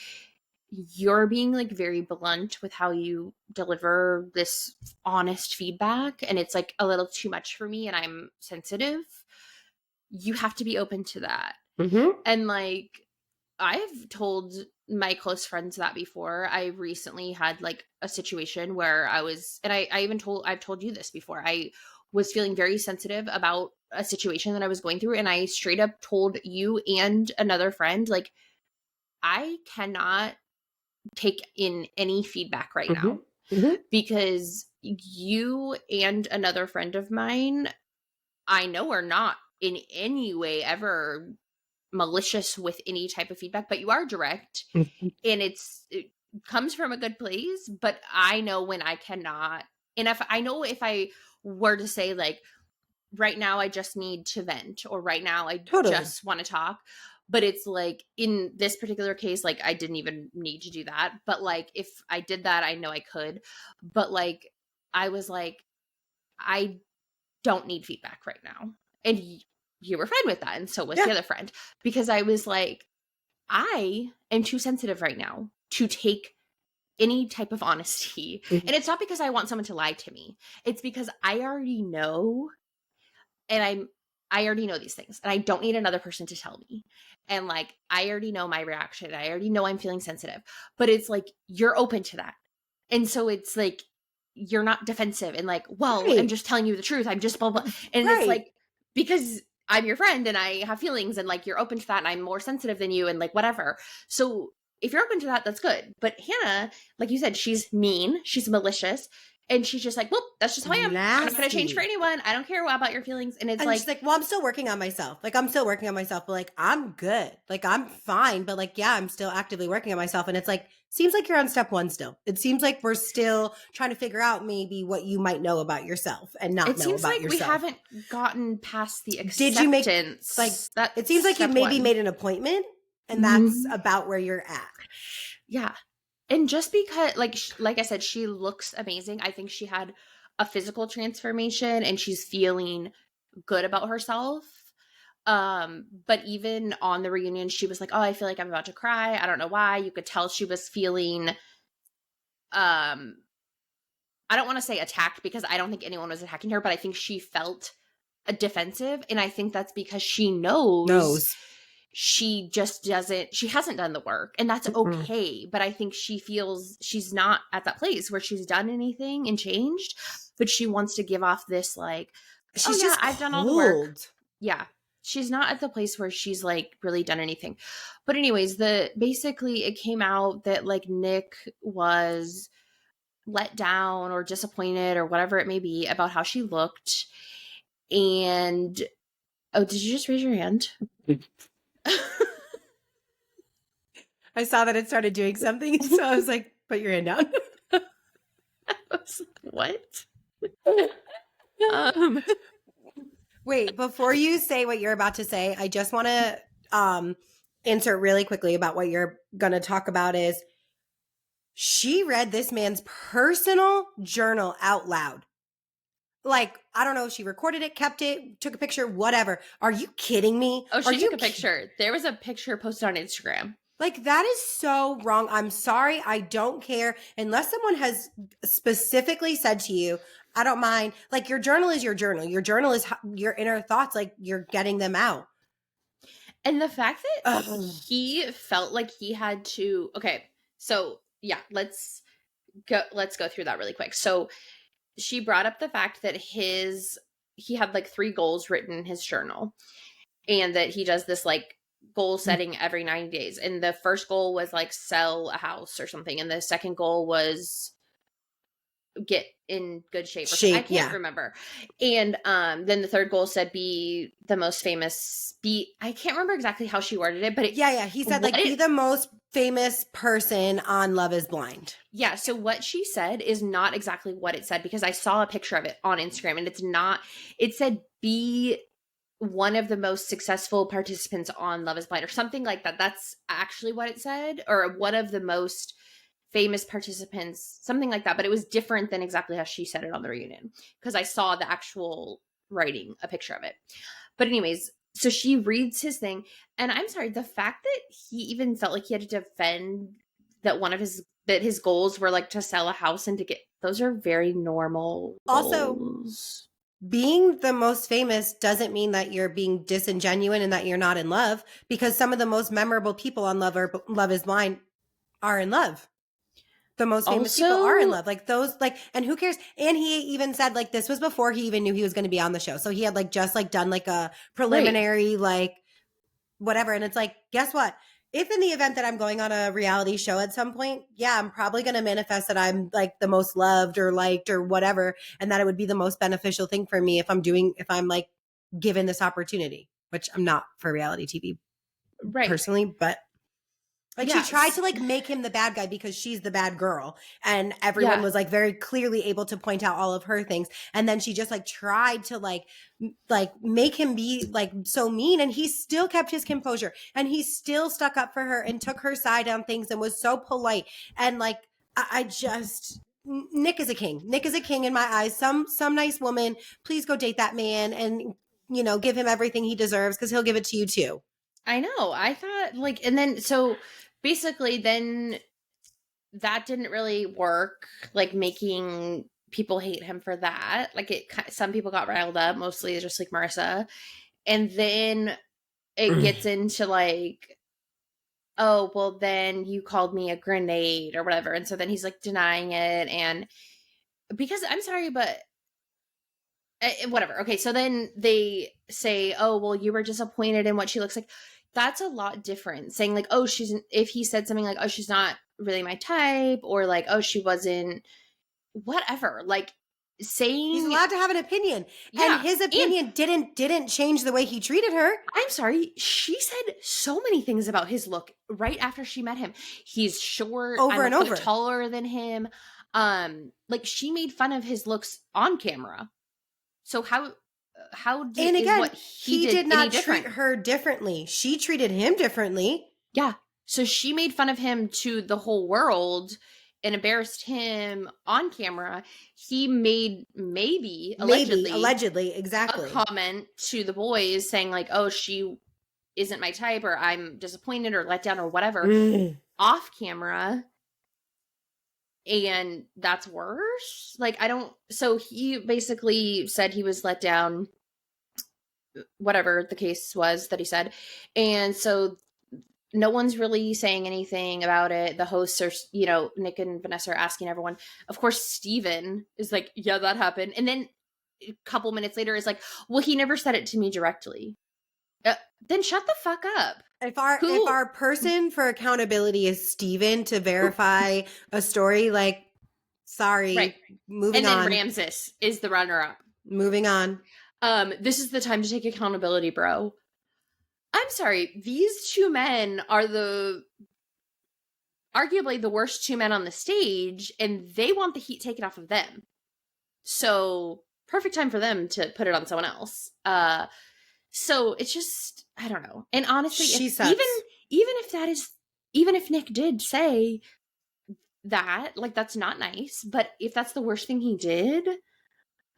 you're being like very blunt with how you deliver this honest feedback, and it's like a little too much for me and I'm sensitive, you have to be open to that. And like, I've told my close friends that before. I recently had like a situation where I was, and I've told you this before. I was feeling very sensitive about a situation that I was going through. And I straight up told you and another friend, like, I cannot take in any feedback right now because you and another friend of mine, I know are not in any way ever malicious with any type of feedback, but you are direct and it comes from a good place. But I know when I cannot, and if I were to say like, right now I just need to vent, or right now I just want to talk, but it's like in this particular case, like I didn't even need to do that. But like if I did that, I know I could. But like I was like, I don't need feedback right now. And you were fine with that. And so was the other friend, because I was like, I am too sensitive right now to take any type of honesty. And it's not because I want someone to lie to me. It's because I already know, and I already know these things, and I don't need another person to tell me. And like, I already know my reaction. I already know I'm feeling sensitive, but it's like, you're open to that. And so it's like, you're not defensive and like, well, I'm just telling you the truth. I'm just blah, blah. And it's like, because I'm your friend and I have feelings, and like, you're open to that, and I'm more sensitive than you, and like, whatever. So if you're open to that, that's good. But Hannah, like you said, she's mean, she's malicious, and she's just like, well, that's just how I am. I'm not going to change for anyone. I don't care about your feelings. And it's like, she's like, well, I'm still working on myself. Like, I'm still working on myself, but like, I'm good. Like, I'm fine. But like, yeah, I'm still actively working on myself. And it's like, seems like you're on step one still. It seems like we're still trying to figure out maybe what you might know about yourself and not know about yourself. It seems like we haven't gotten past the acceptance. Did you make, like, it seems like you maybe made an appointment, and that's about where you're at. Yeah. And just because, like I said, she looks amazing. I think she had a physical transformation and she's feeling good about herself. But even on the reunion, she was like, oh, I feel like I'm about to cry. I don't know why. You could tell she was feeling, I don't want to say attacked, because I don't think anyone was attacking her, but I think she felt defensive. And I think that's because she knows. She hasn't done the work, and that's okay. But I think she feels she's not at that place where she's done anything and changed, but she wants to give off this like, I've done all the work. Yeah. she's not at the place where she's like really done anything. But anyways, basically it came out that like Nick was let down or disappointed or whatever it may be about how she looked. And oh, did you just raise your hand? I saw that it started doing something, so I was like, put your hand down. I was like, what? Wait, before you say what you're about to say, I just want to insert really quickly about what you're going to talk about is she read this man's personal journal out loud. Like, I don't know if she recorded it, kept it, took a picture, whatever. Are you kidding me? Oh, she took a picture. There was a picture posted on Instagram. Like, that is so wrong. I'm sorry. I don't care. Unless someone has specifically said to you, I don't mind. Like, your journal is your journal. Your journal is your inner thoughts. Like, you're getting them out. And the fact that he felt like he had to, okay, so yeah, let's go through that really quick. So she brought up the fact that he had like 3 goals written in his journal, and that he does this like goal setting every 90 days. And the first goal was like sell a house or something. And the second goal was get in good shape. I can't remember. And then the third goal said be the most famous. I can't remember exactly how she worded it, but he said like be the most famous person on Love is Blind. Yeah. So what she said is not exactly what it said, because I saw a picture of it on Instagram, and it said be one of the most successful participants on Love is Blind or something like that. That's actually what it said, or one of the most famous participants, something like that. But it was different than exactly how she said it on the reunion, because I saw the actual writing, a picture of it. But anyways, so she reads his thing, and I'm sorry, the fact that he even felt like he had to defend that his goals were like to sell a house and to get, those are very normal also goals. Being the most famous doesn't mean that you're being disingenuous and that you're not in love, because some of the most memorable people on Love is Blind are in love. The most famous people are in love. Like those, like, and who cares? And he even said like this was before he even knew he was going to be on the show. So he had like just like done like a preliminary, like whatever. And it's like, guess what? If in the event that I'm going on a reality show at some point, yeah, I'm probably going to manifest that I'm like the most loved or liked or whatever. And that it would be the most beneficial thing for me if I'm like given this opportunity, which I'm not for reality TV personally, but like she tried to like make him the bad guy because she's the bad girl, and everyone was like very clearly able to point out all of her things. And then she just like tried to like make him be like so mean, and he still kept his composure, and he still stuck up for her and took her side on things and was so polite. And like, I just, Nick is a king. Nick is a king in my eyes. Some nice woman, please go date that man and, you know, give him everything he deserves, because he'll give it to you too. I know. I thought like, and then so basically then that didn't really work, like making people hate him for that. Like some people got riled up, mostly just like Marissa. And then it gets into like, oh, well then you called me a grenade or whatever. And so then he's like denying it. And because I'm sorry, but whatever. Okay. So then they say, oh, well, you were disappointed in what she looks like. That's a lot different. Saying like, oh, if he said something like, oh, she's not really my type, or like, oh, she wasn't, whatever, like saying he's allowed to have an opinion. And his opinion didn't change the way he treated her. I'm sorry. She said so many things about his look right after she met him. He's short, over and over, taller than him. Like she made fun of his looks on camera. So he did not treat her differently. She treated him differently. Yeah. So she made fun of him to the whole world and embarrassed him on camera. He made allegedly, exactly, a comment to the boys saying like, oh, she isn't my type, or I'm disappointed or let down or whatever off camera. And that's worse. Like, so he basically said he was let down, whatever the case was that he said. And so no one's really saying anything about it. The hosts are, you know, Nick and Vanessa are asking everyone. Of course, Steven is like, yeah, that happened. And then a couple minutes later is like, well, he never said it to me directly. Then shut the fuck up. If our person for accountability is Steven to verify a story, like, sorry, Right. moving on. And then Ramses is the runner-up. Moving on. This is the time to take accountability, bro. I'm sorry. These two men are arguably the worst two men on the stage, and they want the heat taken off of them. So perfect time for them to put it on someone else. So it's just, I don't know. And honestly, even if Nick did say that, like, that's not nice, but if that's the worst thing he did,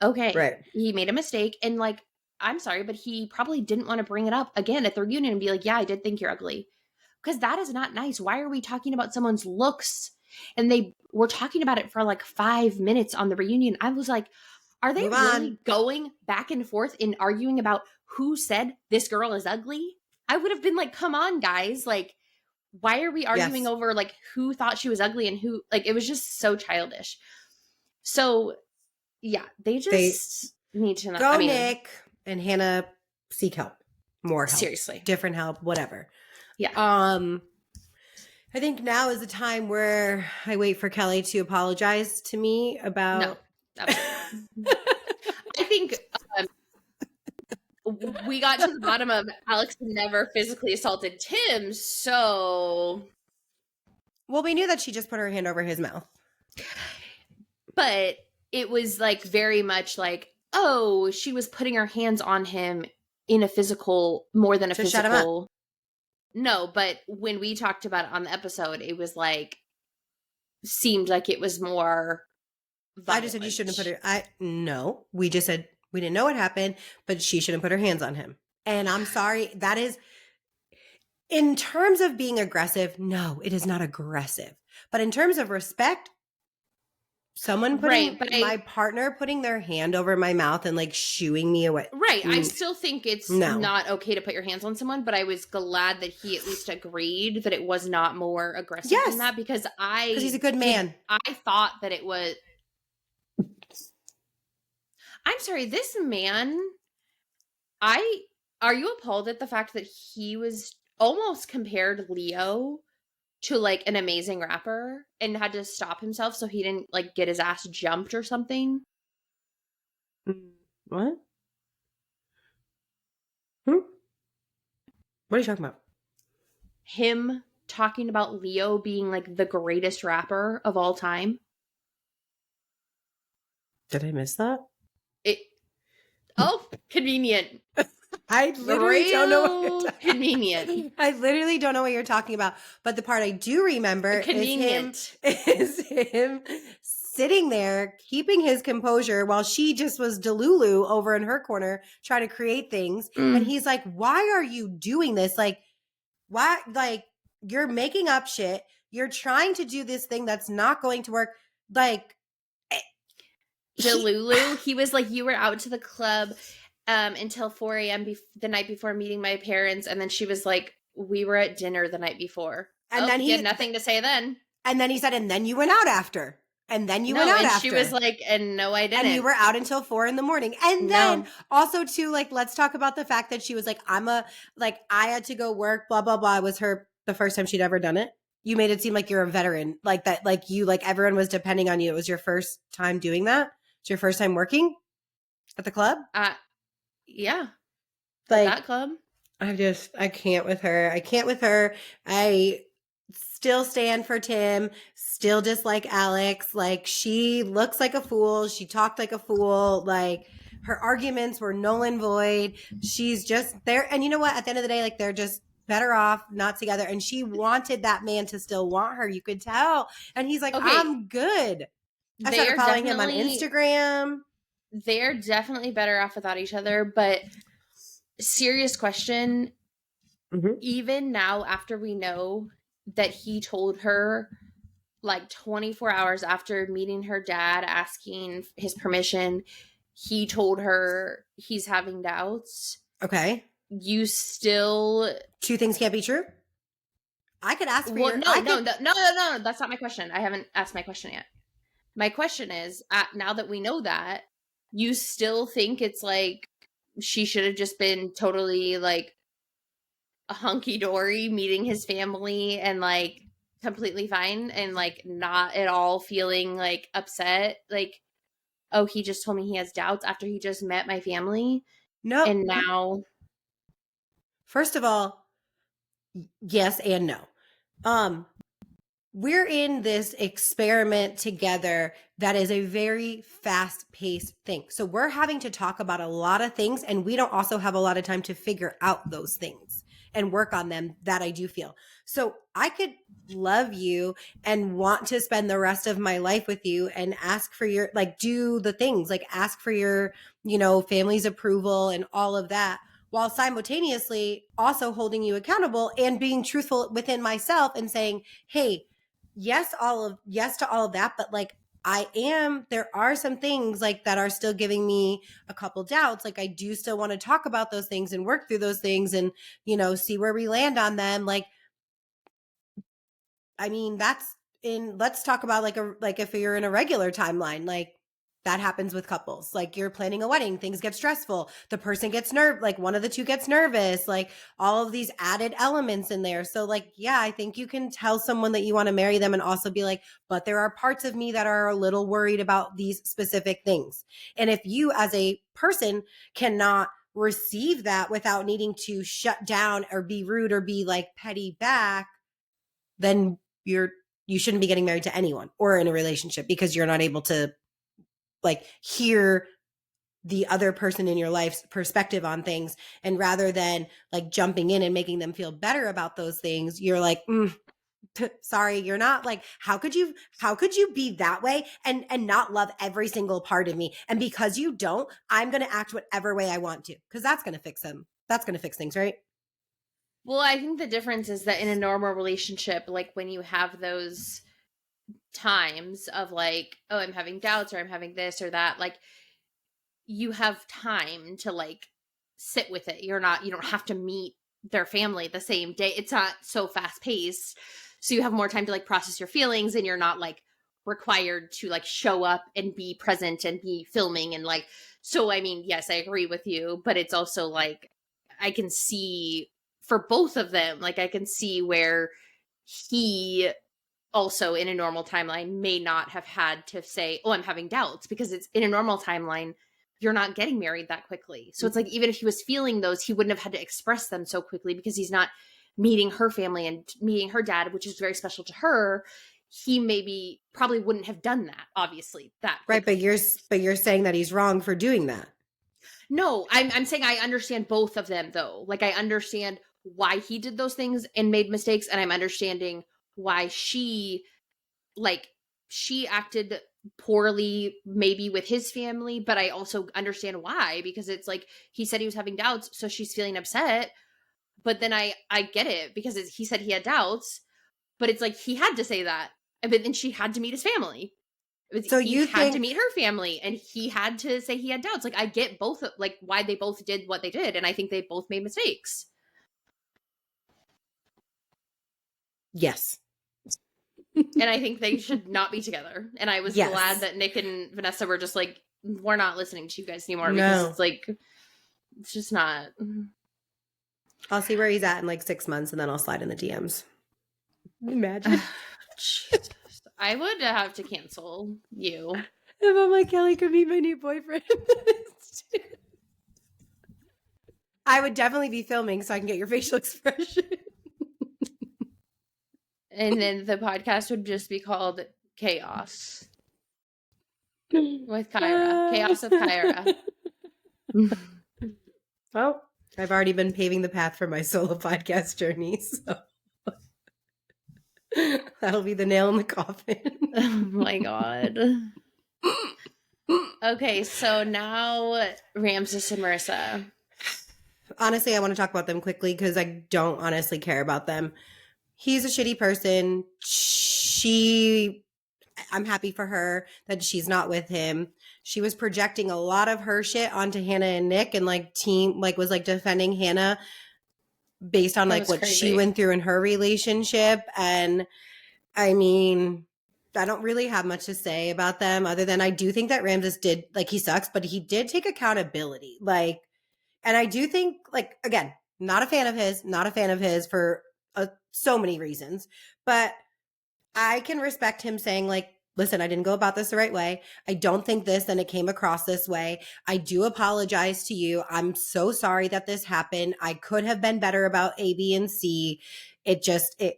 okay, right. He made a mistake, and like, I'm sorry, but he probably didn't want to bring it up again at the reunion and be like, yeah, I did think you're ugly. Because that is not nice. Why are we talking about someone's looks? And they were talking about it for like 5 minutes on the reunion. I was like, are they really going back and forth in arguing about who said this girl is ugly? I would have been like, come on, guys. Like, why are we arguing over like who thought she was ugly and who, like, it was just so childish. So yeah, they need to know. Nick and Hannah, seek help. More help. Seriously. Different help, whatever. Yeah. I think now is the time where I wait for Kelly to apologize to me about. No, absolutely. I think we got to the bottom of Alex never physically assaulted Tim, so. Well, we knew that she just put her hand over his mouth. But it was like very much like, oh, she was putting her hands on him in a physical, more than a physical. Shut him up. No, but when we talked about it on the episode, it was like, seemed like it was more violent. I just said you shouldn't have put her. No, we just said we didn't know what happened, but she shouldn't put her hands on him. And I'm sorry, that is, in terms of being aggressive, no, it is not aggressive. But in terms of respect, someone putting my partner putting their hand over my mouth and like shooing me away. Right. I still think it's not okay to put your hands on someone, but I was glad that he at least agreed that it was not more aggressive than that, because he's a good man. I thought that it was. I'm sorry, this man, are you appalled at the fact that he was almost compared Leo to like an amazing rapper and had to stop himself so he didn't like get his ass jumped or something? What? What are you talking about? Him talking about Leo being like the greatest rapper of all time. Did I miss that? Convenient. I literally don't know what you're talking. Convenient. I literally don't know what you're talking about. But the part I do remember is him sitting there, keeping his composure while she just was Delulu over in her corner trying to create things. And he's like, why are you doing this? Like, why? Like, you're making up shit. You're trying to do this thing that's not going to work. Like, Delulu, he was like, you were out to the club until 4 a.m. The night before meeting my parents. And then she was like, we were at dinner the night before. And then he had nothing to say then. And then he said, and then you went out after. And then you went out after. She was like, and no, I didn't. And you were out until 4 a.m. And then also too, like, let's talk about the fact that she was like, I had to go work, blah, blah, blah. It was the first time she'd ever done it. You made it seem like you're a veteran, like that, like you, like everyone was depending on you. It was your first time doing that. It's your first time working at the club. Yeah. Like that club. I can't with her. I still stand for Tim, still dislike Alex. Like, she looks like a fool. She talked like a fool. Like, her arguments were null and void. She's just there. And you know what? At the end of the day, like, they're just better off not together. And she wanted that man to still want her. You could tell. And he's like, I'm good. I started following him on Instagram. They're definitely better off without each other. But serious question. Mm-hmm. Even now, after we know that he told her like 24 hours after meeting her dad, asking his permission, he told her he's having doubts. Okay. You still... Two things can't be true? I could ask for No, that's not my question. I haven't asked my question yet. My question is, now that we know that, you still think it's like she should have just been totally like hunky-dory meeting his family and like completely fine and like not at all feeling like upset, like, oh, he just told me he has doubts after he just met my family. No. And now, First of all, yes and no. We're in this experiment together that is a very fast-paced thing. So we're having to talk about a lot of things, and we don't also have a lot of time to figure out those things and work on them, that I do feel. So I could love you and want to spend the rest of my life with you and ask for your, like, do the things, like ask for your, family's approval and all of that, while simultaneously also holding you accountable and being truthful within myself and saying, hey, yes to all of that, but like there are some things like that are still giving me a couple doubts. Like I do still want to talk about those things and work through those things and, see where we land on them. Like, I mean, let's talk about like if you're in a regular timeline, like that happens with couples. Like you're planning a wedding, things get stressful. The person gets like one of the two gets nervous, like all of these added elements in there. So like, yeah, I think you can tell someone that you want to marry them and also be like, but there are parts of me that are a little worried about these specific things. And if you as a person cannot receive that without needing to shut down or be rude or be like petty back, then you shouldn't be getting married to anyone or in a relationship, because you're not able to like hear the other person in your life's perspective on things. And rather than like jumping in and making them feel better about those things, you're like, sorry, you're not, like, how could you be that way and not love every single part of me? And because you don't, I'm going to act whatever way I want to, because that's going to fix them. That's going to fix things, right? well, I think the difference is that in a normal relationship, like when you have those times of like, oh, I'm having doubts or I'm having this or that, like you have time to like sit with it. You don't have to meet their family the same day. It's not so fast paced. So you have more time to like process your feelings, and you're not like required to like show up and be present and be filming and like, so I mean, yes, I agree with you, but it's also like I can see for both of them, like I can see where he also in a normal timeline may not have had to say, oh, I'm having doubts, because it's in a normal timeline, you're not getting married that quickly. So it's like, even if he was feeling those, he wouldn't have had to express them so quickly because he's not meeting her family and meeting her dad, which is very special to her. He probably wouldn't have done that, obviously, that quickly. Right. But you're saying that he's wrong for doing that. No, I'm saying I understand both of them though. Like I understand why he did those things and made mistakes, and I'm understanding why she acted poorly maybe with his family, but I also understand why, because it's like he said he was having doubts, so she's feeling upset. But then I get it, because he said he had doubts, but it's like he had to say that, but then she had to meet his family. So he had to meet her family, and he had to say he had doubts. Like I get both, like why they both did what they did, and I think they both made mistakes. Yes. And I think they should not be together. And I was glad that Nick and Vanessa were just like, we're not listening to you guys anymore, because it's like, it's just not. I'll see where he's at in like 6 months, and then I'll slide in the DMs. Imagine. I would have to cancel you. If I'm like, Kelly could be my new boyfriend. I would definitely be filming so I can get your facial expression. And then the podcast would just be called Chaos with Kyra. Chaos with Kyra. Well, I've already been paving the path for my solo podcast journey, so that'll be the nail in the coffin. Oh my God. Okay, so now Ramses and Marissa. Honestly, I want to talk about them quickly because I don't honestly care about them. He's a shitty person. I'm happy for her that she's not with him. She was projecting a lot of her shit onto Hannah and Nick, and was like defending Hannah based on like what she went through in her relationship. And I mean, I don't really have much to say about them other than I do think that Ramses he sucks, but he did take accountability. And I do think, again, Not a fan of his. Not a fan of his for so many reasons. But I can respect him saying, like, listen, I didn't go about this the right way. I don't think this, and it came across this way. I do apologize to you. I'm so sorry that this happened. I could have been better about A, B, and C. It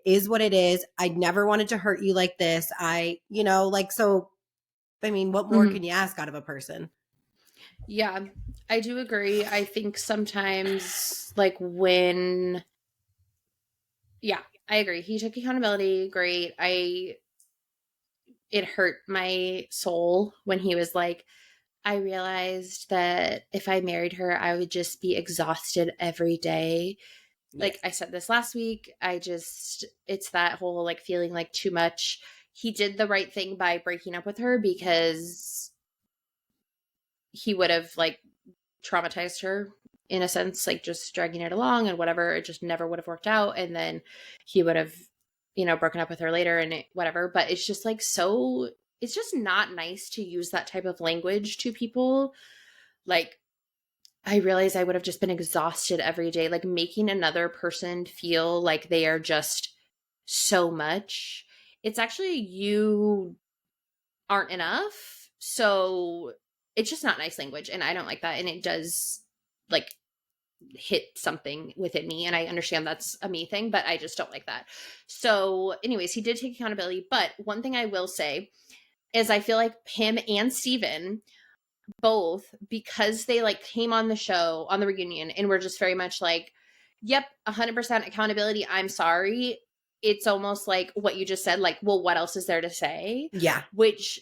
is what it is. I never wanted to hurt you like this. So, I mean, what more can you ask out of a person? Yeah, I do agree. I think sometimes, like, yeah, I agree. He took accountability. Great. It hurt my soul when he was like, I realized that if I married her, I would just be exhausted every day. Like I said this last week, it's that whole like feeling like too much. He did the right thing by breaking up with her because he would have like traumatized her in a sense, like just dragging it along and whatever. It just never would have worked out. And then he would have, broken up with her later and whatever. But it's just like it's just not nice to use that type of language to people. Like, I realized I would have just been exhausted every day, like making another person feel like they are just so much. It's actually you aren't enough. So it's just not nice language. And I don't like that. And it does like hit something within me. And I understand that's a me thing, but I just don't like that. So, anyways, he did take accountability. But one thing I will say is I feel like him and Steven both, because they like came on the show on the reunion and were just very much like, yep, 100% accountability, I'm sorry. It's almost like what you just said, like, well, what else is there to say? Yeah. Which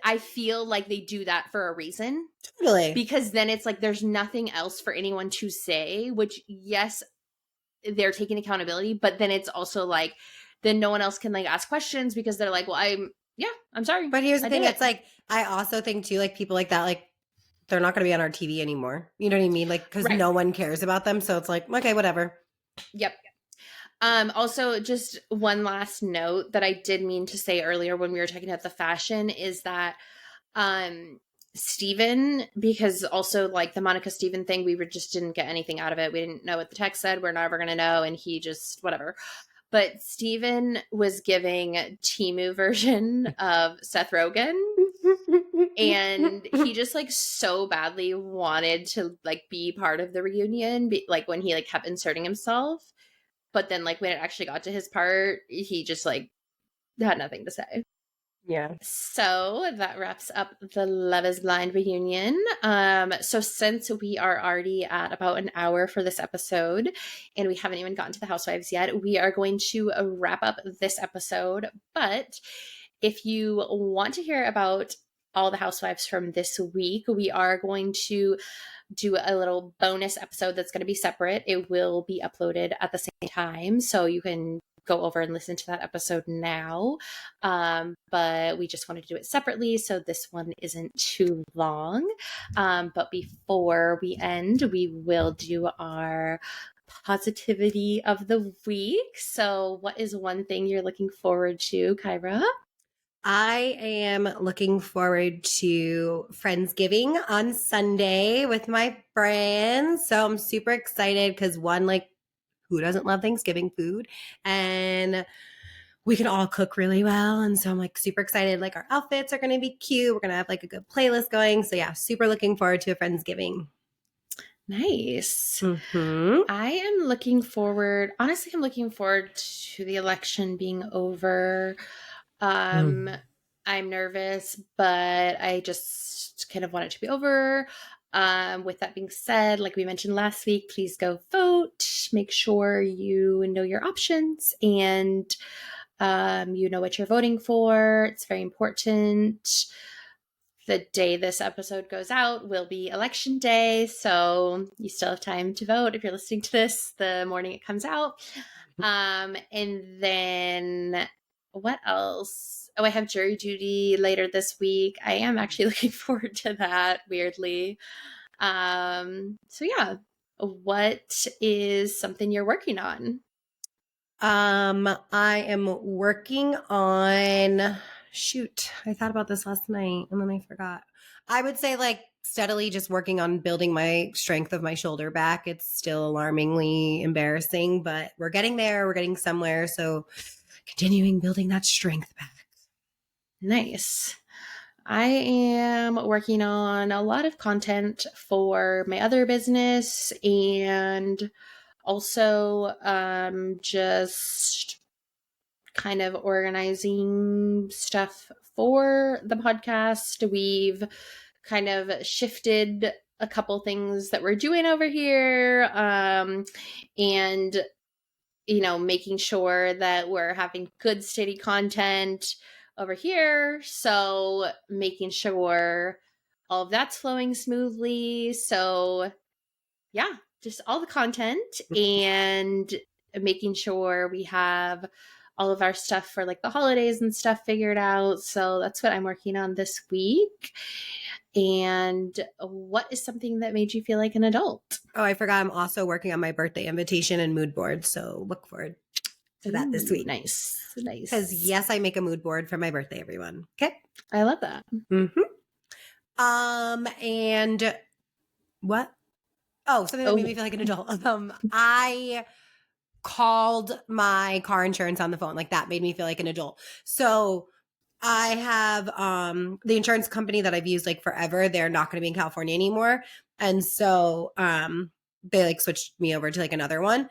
I feel like they do that for a reason. Totally. Because then it's like there's nothing else for anyone to say, which, yes, they're taking accountability, but then it's also like, then no one else can like ask questions because they're like, well, I'm sorry. But here's the thing. It's like, I also think too, like people like that, like they're not going to be on our TV anymore. You know what I mean? Like, because no one cares about them. So it's like, okay, whatever. Yep. Also, just one last note that I did mean to say earlier when we were talking about the fashion is that Steven, because also like the Monica Steven thing, we just didn't get anything out of it. We didn't know what the text said. We're never going to know. And he just, whatever. But Steven was giving Temu version of Seth Rogen. And he just like so badly wanted to like be part of the reunion, like when he like kept inserting himself. But then like when it actually got to his part, he just like had nothing to say. Yeah. So that wraps up the Love is Blind reunion. So since we are already at about an hour for this episode and we haven't even gotten to the housewives yet, we are going to wrap up this episode. But if you want to hear about all the housewives from this week, we are going to do a little bonus episode that's going to be separate. It will be uploaded at the same time, so you can go over and listen to that episode now. But we just wanted to do it separately, so this one isn't too long. But before we end, we will do our positivity of the week. So what is one thing you're looking forward to, Kyra? I am looking forward to Friendsgiving on Sunday with my friends. So I'm super excited because one, like, who doesn't love Thanksgiving food? And we can all cook really well. And so I'm like super excited. Like our outfits are going to be cute. We're going to have like a good playlist going. So yeah, super looking forward to a Friendsgiving. Nice. Mm-hmm. I am looking forward, honestly, I'm looking forward to the election being over. I'm nervous, but I just kind of want it to be over. With that being said, like we mentioned last week, please go vote. Make sure you know your options and you know what you're voting for. It's very important. The day this episode goes out will be election day, so you still have time to vote if you're listening to this the morning it comes out. And then what else? Oh, I have jury duty later this week. I am actually looking forward to that, weirdly. So yeah, what is something you're working on? I am working on, shoot, I thought about this last night and then I forgot. I would say like steadily just working on building my strength of my shoulder back. It's still alarmingly embarrassing, but we're getting there. We're getting somewhere. So continuing building that strength back. Nice. I am working on a lot of content for my other business and also just kind of organizing stuff for the podcast. We've kind of shifted a couple things that we're doing over here, and making sure that we're having good steady content over here, so making sure all of that's flowing smoothly. So yeah, just all the content and making sure we have all of our stuff for like the holidays and stuff figured out. So that's what I'm working on this week. And what is something that made you feel like an adult? Oh, I forgot. I'm also working on my birthday invitation and mood board. So look forward to that this week. Nice. Because yes, I make a mood board for my birthday, everyone. Okay. I love that. And what? Oh, something that made me feel like an adult. I called my car insurance on the phone. Like that made me feel like an adult. So I have the insurance company that I've used like forever. They're not going to be in California anymore. And so they like switched me over to like another one.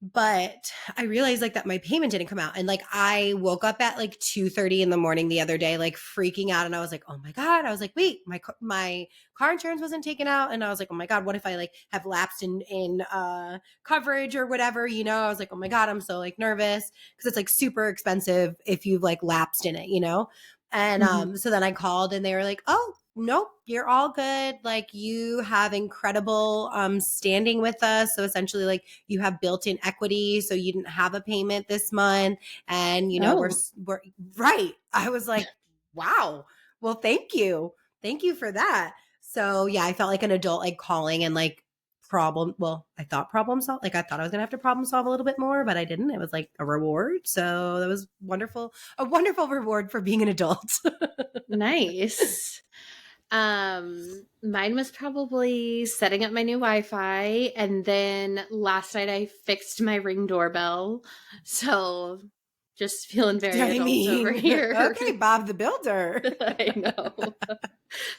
But I realized like that my payment didn't come out. And like I woke up at like 2:30 in the morning the other day, like freaking out. And I was like, oh my God. I was like, wait, my car insurance wasn't taken out. And I was like, oh my God, what if I like have lapsed in coverage or whatever, I was like, oh my God, I'm so like nervous because it's like super expensive if you've like lapsed in it. And so then I called and they were like, oh, nope, you're all good. Like you have incredible standing with us. So essentially like you have built-in equity. So you didn't have a payment this month. And we're right. I was like, wow. Well, thank you. Thank you for that. So yeah, I felt like an adult like calling and like I thought problem solve. Like I thought I was gonna have to problem solve a little bit more, but I didn't. It was like a reward. So that was wonderful. A wonderful reward for being an adult. Nice. Mine was probably setting up my new Wi-Fi, and then last night I fixed my Ring doorbell. So just feeling very adult over here. Okay, Bob the Builder. I know.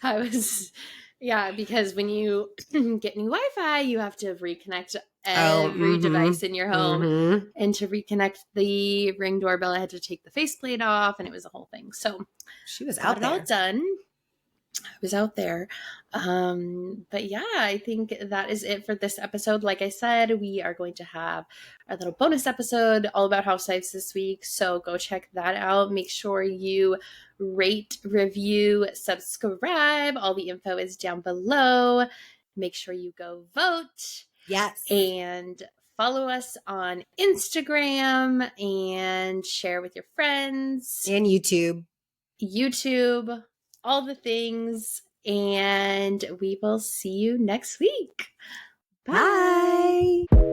I was, because when you get new Wi-Fi, you have to reconnect every device in your home. And to reconnect the Ring doorbell, I had to take the faceplate off, and it was a whole thing. So she was out there. All done. I was out there. But yeah, I think that is it for this episode. Like I said, we are going to have our little bonus episode all about housewives this week. So go check that out. Make sure you rate, review, subscribe. All the info is down below. Make sure you go vote. Yes. And follow us on Instagram and share with your friends. And YouTube. All the things, and we will see you next week. Bye.